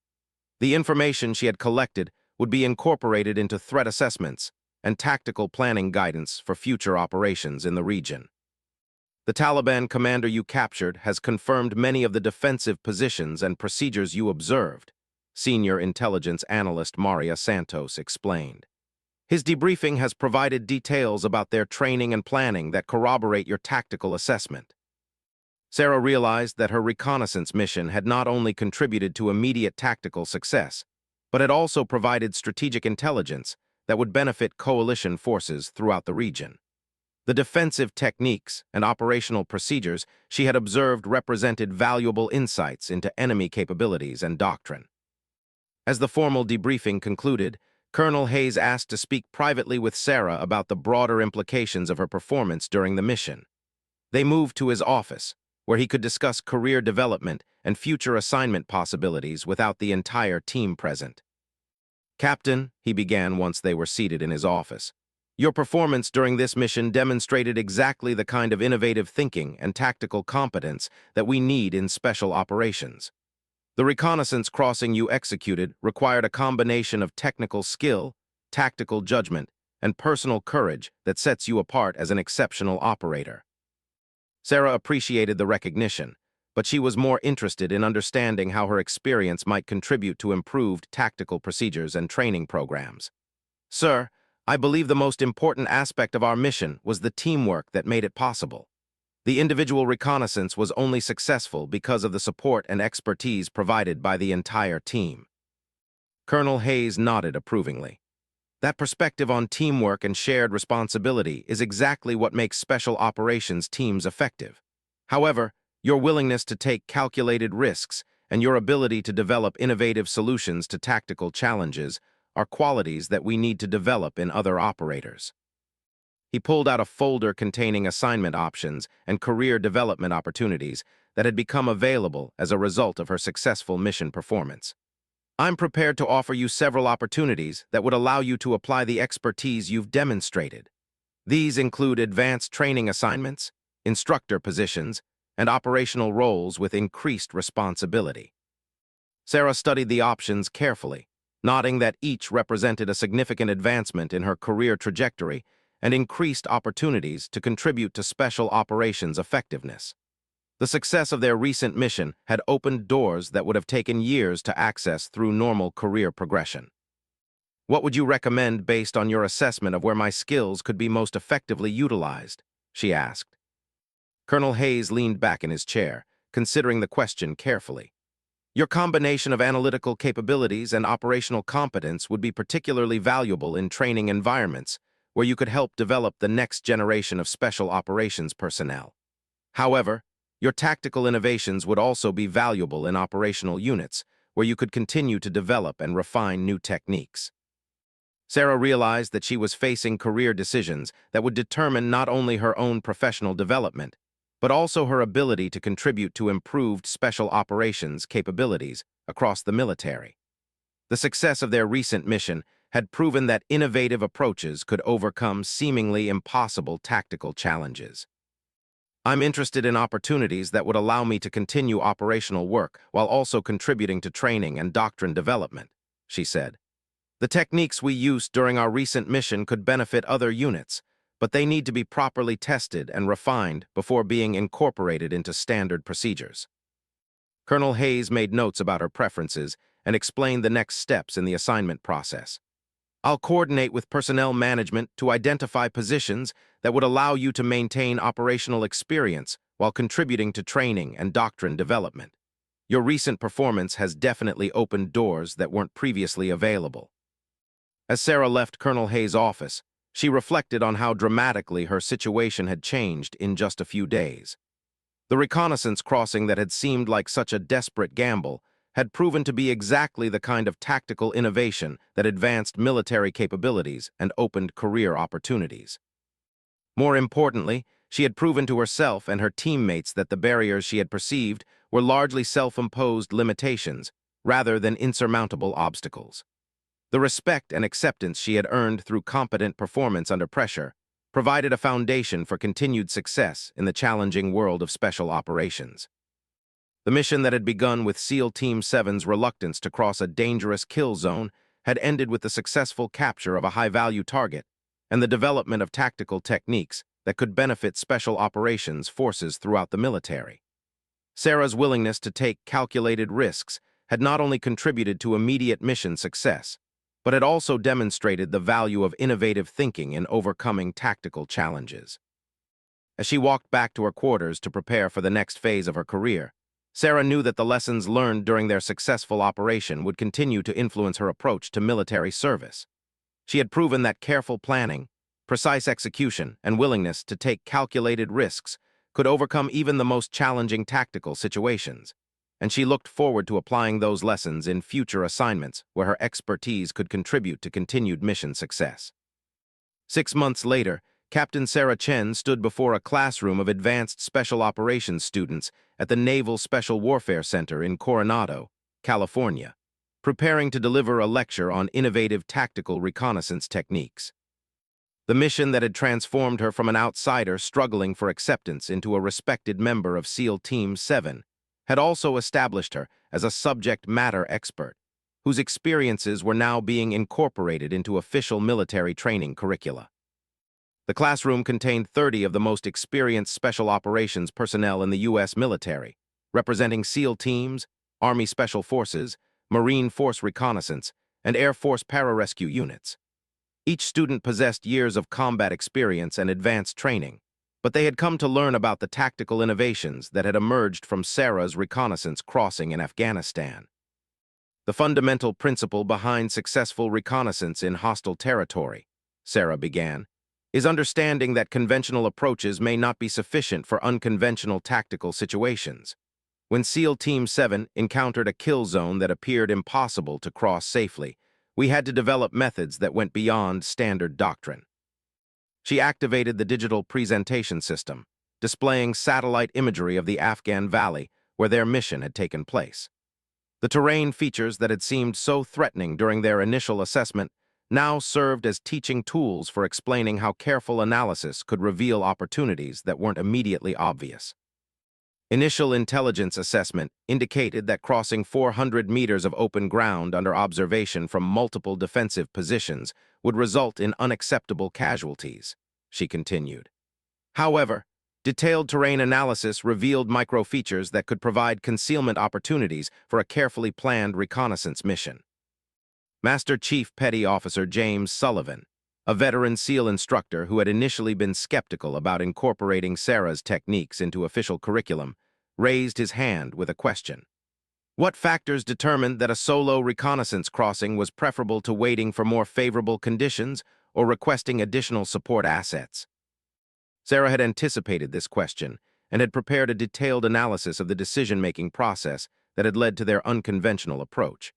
The information she had collected would be incorporated into threat assessments and tactical planning guidance for future operations in the region. The Taliban commander you captured has confirmed many of the defensive positions and procedures you observed, Senior Intelligence Analyst Maria Santos explained. His debriefing has provided details about their training and planning that corroborate your tactical assessment. Sarah realized that her reconnaissance mission had not only contributed to immediate tactical success, but had also provided strategic intelligence that would benefit coalition forces throughout the region. The defensive techniques and operational procedures she had observed represented valuable insights into enemy capabilities and doctrine. As the formal debriefing concluded, Colonel Hayes asked to speak privately with Sarah about the broader implications of her performance during the mission. They moved to his office, where he could discuss career development and future assignment possibilities without the entire team present. "Captain," he began once they were seated in his office, "your performance during this mission demonstrated exactly the kind of innovative thinking and tactical competence that we need in special operations. The reconnaissance crossing you executed required a combination of technical skill, tactical judgment, and personal courage that sets you apart as an exceptional operator." Sarah appreciated the recognition, but she was more interested in understanding how her experience might contribute to improved tactical procedures and training programs. "Sir, I believe the most important aspect of our mission was the teamwork that made it possible. The individual reconnaissance was only successful because of the support and expertise provided by the entire team." Colonel Hayes nodded approvingly. That perspective on teamwork and shared responsibility is exactly what makes special operations teams effective. However, your willingness to take calculated risks and your ability to develop innovative solutions to tactical challenges are qualities that we need to develop in other operators. He pulled out a folder containing assignment options and career development opportunities that had become available as a result of her successful mission performance. "I'm prepared to offer you several opportunities that would allow you to apply the expertise you've demonstrated. These include advanced training assignments, instructor positions, and operational roles with increased responsibility." Sarah studied the options carefully, noting that each represented a significant advancement in her career trajectory and increased opportunities to contribute to special operations effectiveness. The success of their recent mission had opened doors that would have taken years to access through normal career progression. "What would you recommend based on your assessment of where my skills could be most effectively utilized?" she asked. Colonel Hayes leaned back in his chair, considering the question carefully. "Your combination of analytical capabilities and operational competence would be particularly valuable in training environments where you could help develop the next generation of special operations personnel. However, your tactical innovations would also be valuable in operational units, where you could continue to develop and refine new techniques." Sarah realized that she was facing career decisions that would determine not only her own professional development, but also her ability to contribute to improved special operations capabilities across the military. The success of their recent mission had proven that innovative approaches could overcome seemingly impossible tactical challenges. "I'm interested in opportunities that would allow me to continue operational work while also contributing to training and doctrine development," she said. "The techniques we used during our recent mission could benefit other units, but they need to be properly tested and refined before being incorporated into standard procedures." Colonel Hayes made notes about her preferences and explained the next steps in the assignment process. "I'll coordinate with personnel management to identify positions that would allow you to maintain operational experience while contributing to training and doctrine development. Your recent performance has definitely opened doors that weren't previously available." As Sarah left Colonel Hayes' office, she reflected on how dramatically her situation had changed in just a few days. The reconnaissance crossing that had seemed like such a desperate gamble had proven to be exactly the kind of tactical innovation that advanced military capabilities and opened career opportunities. More importantly, she had proven to herself and her teammates that the barriers she had perceived were largely self-imposed limitations rather than insurmountable obstacles. The respect and acceptance she had earned through competent performance under pressure provided a foundation for continued success in the challenging world of special operations. The mission that had begun with SEAL Team 7's reluctance to cross a dangerous kill zone had ended with the successful capture of a high-value target and the development of tactical techniques that could benefit special operations forces throughout the military. Sarah's willingness to take calculated risks had not only contributed to immediate mission success, but had also demonstrated the value of innovative thinking in overcoming tactical challenges. As she walked back to her quarters to prepare for the next phase of her career, Sarah knew that the lessons learned during their successful operation would continue to influence her approach to military service. She had proven that careful planning, precise execution, and willingness to take calculated risks could overcome even the most challenging tactical situations. and she looked forward to applying those lessons in future assignments where her expertise could contribute to continued mission success. 6 months later, Captain Sarah Chen stood before a classroom of advanced special operations students at the Naval Special Warfare Center in Coronado, California, preparing to deliver a lecture on innovative tactical reconnaissance techniques. The mission that had transformed her from an outsider struggling for acceptance into a respected member of SEAL Team 7 had also established her as a subject matter expert, whose experiences were now being incorporated into official military training curricula. The classroom contained 30 of the most experienced special operations personnel in the U.S. military, representing SEAL teams, Army Special Forces, Marine Force Reconnaissance, and Air Force Pararescue units. Each student possessed years of combat experience and advanced training, but they had come to learn about the tactical innovations that had emerged from Sarah's reconnaissance crossing in Afghanistan. The fundamental principle behind successful reconnaissance in hostile territory, Sarah began, is understanding that conventional approaches may not be sufficient for unconventional tactical situations. When SEAL Team 7 encountered a kill zone that appeared impossible to cross safely, we had to develop methods that went beyond standard doctrine. She activated the digital presentation system, displaying satellite imagery of the Afghan valley where their mission had taken place. The terrain features that had seemed so threatening during their initial assessment now served as teaching tools for explaining how careful analysis could reveal opportunities that weren't immediately obvious. Initial intelligence assessment indicated that crossing 400 meters of open ground under observation from multiple defensive positions would result in unacceptable casualties, she continued. However, detailed terrain analysis revealed microfeatures that could provide concealment opportunities for a carefully planned reconnaissance mission. Master Chief Petty Officer James Sullivan, a veteran SEAL instructor who had initially been skeptical about incorporating Sarah's techniques into official curriculum, raised his hand with a question. What factors determined that a solo reconnaissance crossing was preferable to waiting for more favorable conditions or requesting additional support assets? Sarah had anticipated this question and had prepared a detailed analysis of the decision-making process that had led to their unconventional approach.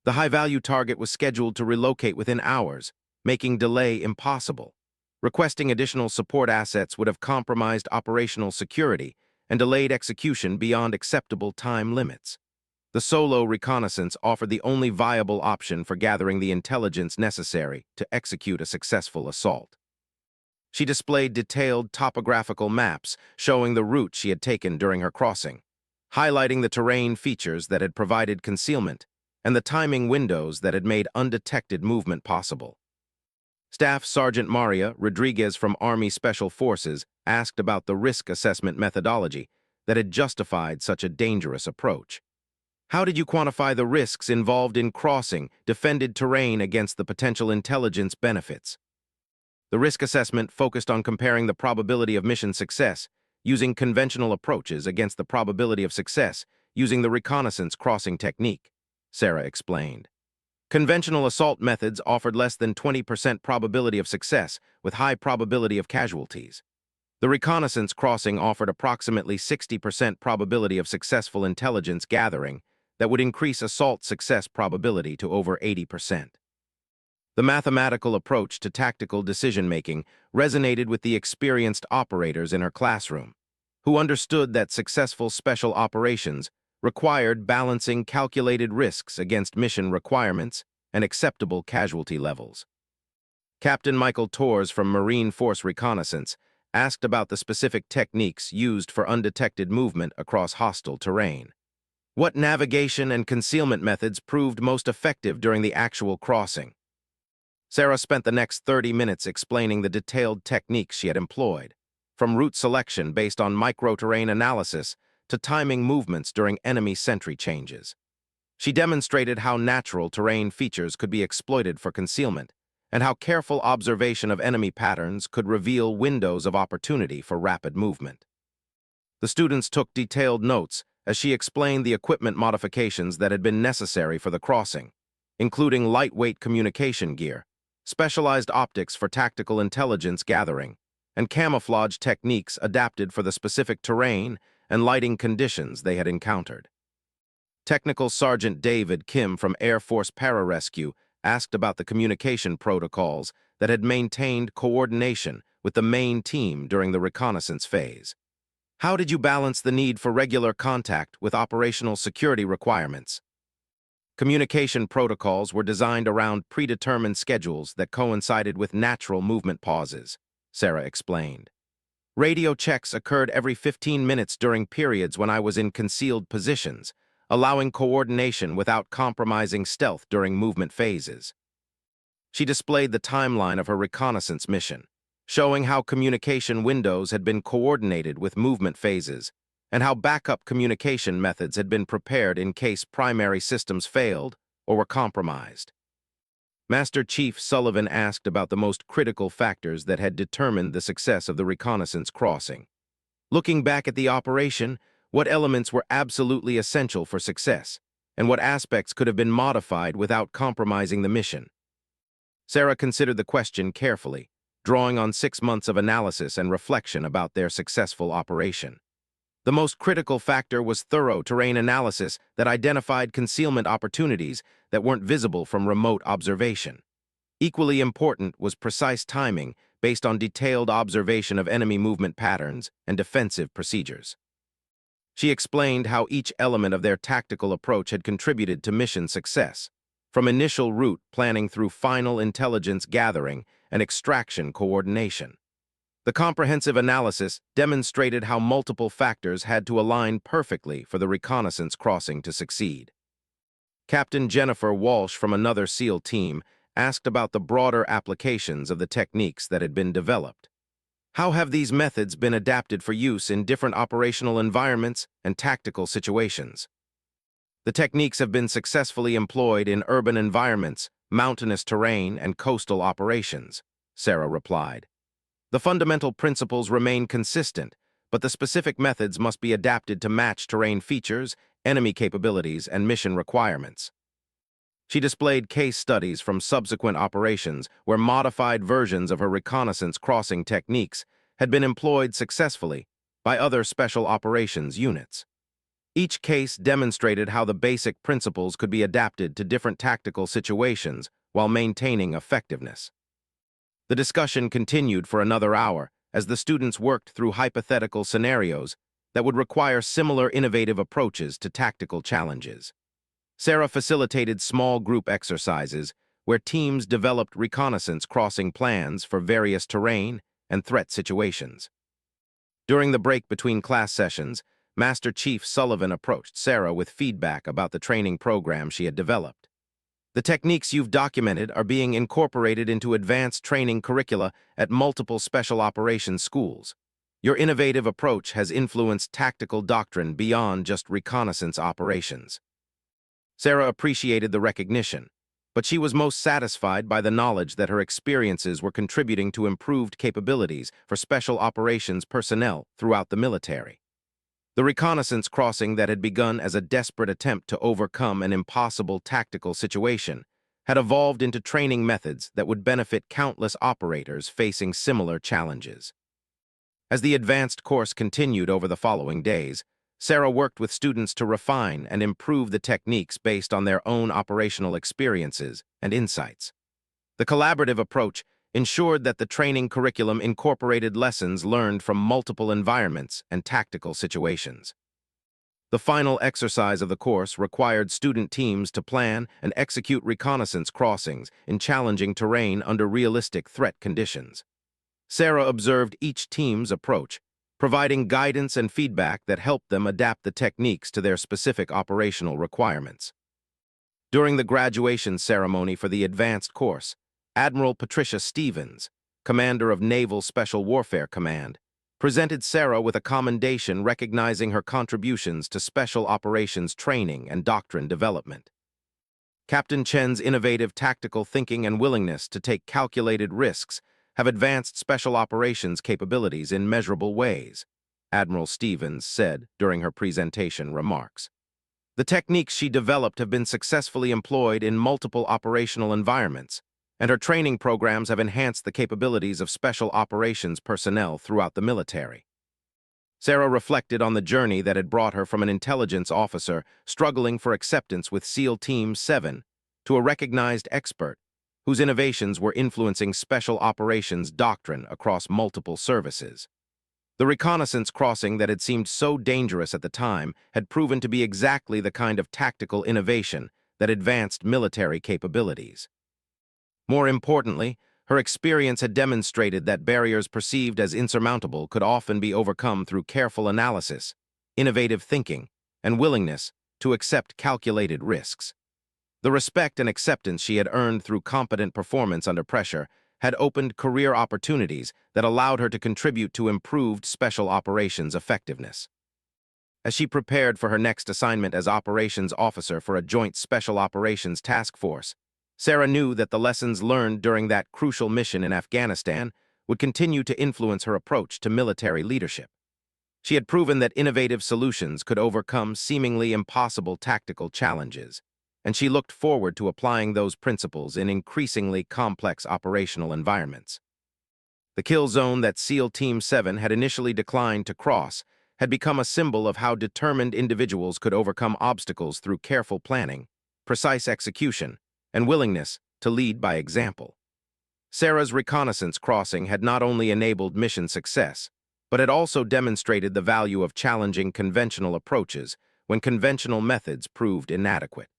The high-value target was scheduled to relocate within hours, making delay impossible. Requesting additional support assets would have compromised operational security and delayed execution beyond acceptable time limits. The solo reconnaissance offered the only viable option for gathering the intelligence necessary to execute a successful assault. She displayed detailed topographical maps showing the route she had taken during her crossing, highlighting the terrain features that had provided concealment and the timing windows that had made undetected movement possible. Staff Sergeant Maria Rodriguez from Army Special Forces asked about the risk assessment methodology that had justified such a dangerous approach. How did you quantify the risks involved in crossing defended terrain against the potential intelligence benefits? The risk assessment focused on comparing the probability of mission success using conventional approaches against the probability of success using the reconnaissance crossing technique, Sarah explained. Conventional assault methods offered less than 20% probability of success with high probability of casualties. The reconnaissance crossing offered approximately 60% probability of successful intelligence gathering that would increase assault success probability to over 80%. The mathematical approach to tactical decision-making resonated with the experienced operators in her classroom, who understood that successful special operations required balancing calculated risks against mission requirements and acceptable casualty levels. Captain Michael Torres from Marine Force Reconnaissance asked about the specific techniques used for undetected movement across hostile terrain. What navigation and concealment methods proved most effective during the actual crossing? Sarah spent the next 30 minutes explaining the detailed techniques she had employed, from route selection based on microterrain analysis to timing movements during enemy sentry changes. She demonstrated how natural terrain features could be exploited for concealment, and how careful observation of enemy patterns could reveal windows of opportunity for rapid movement. The students took detailed notes as she explained the equipment modifications that had been necessary for the crossing, including lightweight communication gear, specialized optics for tactical intelligence gathering, and camouflage techniques adapted for the specific terrain and lighting conditions they had encountered. Technical Sergeant David Kim from Air Force Pararescue asked about the communication protocols that had maintained coordination with the main team during the reconnaissance phase. How did you balance the need for regular contact with operational security requirements? Communication protocols were designed around predetermined schedules that coincided with natural movement pauses, Sarah explained. Radio checks occurred every 15 minutes during periods when I was in concealed positions, allowing coordination without compromising stealth during movement phases. She displayed the timeline of her reconnaissance mission, showing how communication windows had been coordinated with movement phases, and how backup communication methods had been prepared in case primary systems failed or were compromised. Master Chief Sullivan asked about the most critical factors that had determined the success of the reconnaissance crossing. Looking back at the operation, what elements were absolutely essential for success, and what aspects could have been modified without compromising the mission? Sarah considered the question carefully, drawing on 6 months of analysis and reflection about their successful operation. The most critical factor was thorough terrain analysis that identified concealment opportunities that weren't visible from remote observation. Equally important was precise timing based on detailed observation of enemy movement patterns and defensive procedures. She explained how each element of their tactical approach had contributed to mission success, from initial route planning through final intelligence gathering and extraction coordination. The comprehensive analysis demonstrated how multiple factors had to align perfectly for the reconnaissance crossing to succeed. Captain Jennifer Walsh from another SEAL team asked about the broader applications of the techniques that had been developed. How have these methods been adapted for use in different operational environments and tactical situations? The techniques have been successfully employed in urban environments, mountainous terrain, and coastal operations, Sarah replied. The fundamental principles remain consistent, but the specific methods must be adapted to match terrain features, enemy capabilities, and mission requirements. She displayed case studies from subsequent operations where modified versions of her reconnaissance crossing techniques had been employed successfully by other special operations units. Each case demonstrated how the basic principles could be adapted to different tactical situations while maintaining effectiveness. The discussion continued for another hour as the students worked through hypothetical scenarios that would require similar innovative approaches to tactical challenges. Sarah facilitated small group exercises where teams developed reconnaissance crossing plans for various terrain and threat situations. During the break between class sessions, Master Chief Sullivan approached Sarah with feedback about the training program she had developed. The techniques you've documented are being incorporated into advanced training curricula at multiple special operations schools. Your innovative approach has influenced tactical doctrine beyond just reconnaissance operations. Sarah appreciated the recognition, but she was most satisfied by the knowledge that her experiences were contributing to improved capabilities for special operations personnel throughout the military. The reconnaissance crossing that had begun as a desperate attempt to overcome an impossible tactical situation had evolved into training methods that would benefit countless operators facing similar challenges. As the advanced course continued over the following days, Sarah worked with students to refine and improve the techniques based on their own operational experiences and insights. The collaborative approach ensured that the training curriculum incorporated lessons learned from multiple environments and tactical situations. The final exercise of the course required student teams to plan and execute reconnaissance crossings in challenging terrain under realistic threat conditions. Sarah observed each team's approach, providing guidance and feedback that helped them adapt the techniques to their specific operational requirements. During the graduation ceremony for the advanced course, Admiral Patricia Stevens, commander of Naval Special Warfare Command, presented Sarah with a commendation recognizing her contributions to special operations training and doctrine development. Captain Chen's innovative tactical thinking and willingness to take calculated risks have advanced special operations capabilities in measurable ways, Admiral Stevens said during her presentation remarks. The techniques she developed have been successfully employed in multiple operational environments, and her training programs have enhanced the capabilities of special operations personnel throughout the military. Sarah reflected on the journey that had brought her from an intelligence officer struggling for acceptance with SEAL Team 7 to a recognized expert whose innovations were influencing special operations doctrine across multiple services. The reconnaissance crossing that had seemed so dangerous at the time had proven to be exactly the kind of tactical innovation that advanced military capabilities. More importantly, her experience had demonstrated that barriers perceived as insurmountable could often be overcome through careful analysis, innovative thinking, and willingness to accept calculated risks. The respect and acceptance she had earned through competent performance under pressure had opened career opportunities that allowed her to contribute to improved special operations effectiveness. As she prepared for her next assignment as operations officer for a joint special operations task force, Sarah knew that the lessons learned during that crucial mission in Afghanistan would continue to influence her approach to military leadership. She had proven that innovative solutions could overcome seemingly impossible tactical challenges, and she looked forward to applying those principles in increasingly complex operational environments. The kill zone that SEAL Team 7 had initially declined to cross had become a symbol of how determined individuals could overcome obstacles through careful planning, precise execution, and willingness to lead by example. Sarah's reconnaissance crossing had not only enabled mission success, but had also demonstrated the value of challenging conventional approaches when conventional methods proved inadequate.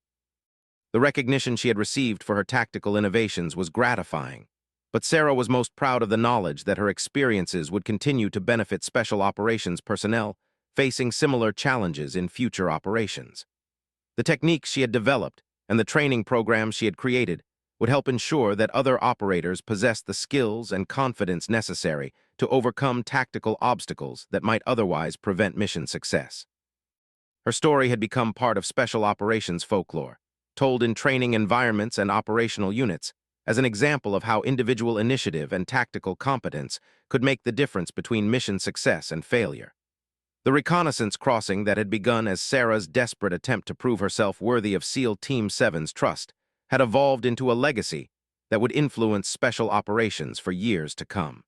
The recognition she had received for her tactical innovations was gratifying, but Sarah was most proud of the knowledge that her experiences would continue to benefit special operations personnel facing similar challenges in future operations. The techniques she had developed and the training programs she had created would help ensure that other operators possessed the skills and confidence necessary to overcome tactical obstacles that might otherwise prevent mission success. Her story had become part of special operations folklore, told in training environments and operational units, as an example of how individual initiative and tactical competence could make the difference between mission success and failure. The reconnaissance crossing that had begun as Sarah's desperate attempt to prove herself worthy of SEAL Team 7's trust had evolved into a legacy that would influence special operations for years to come.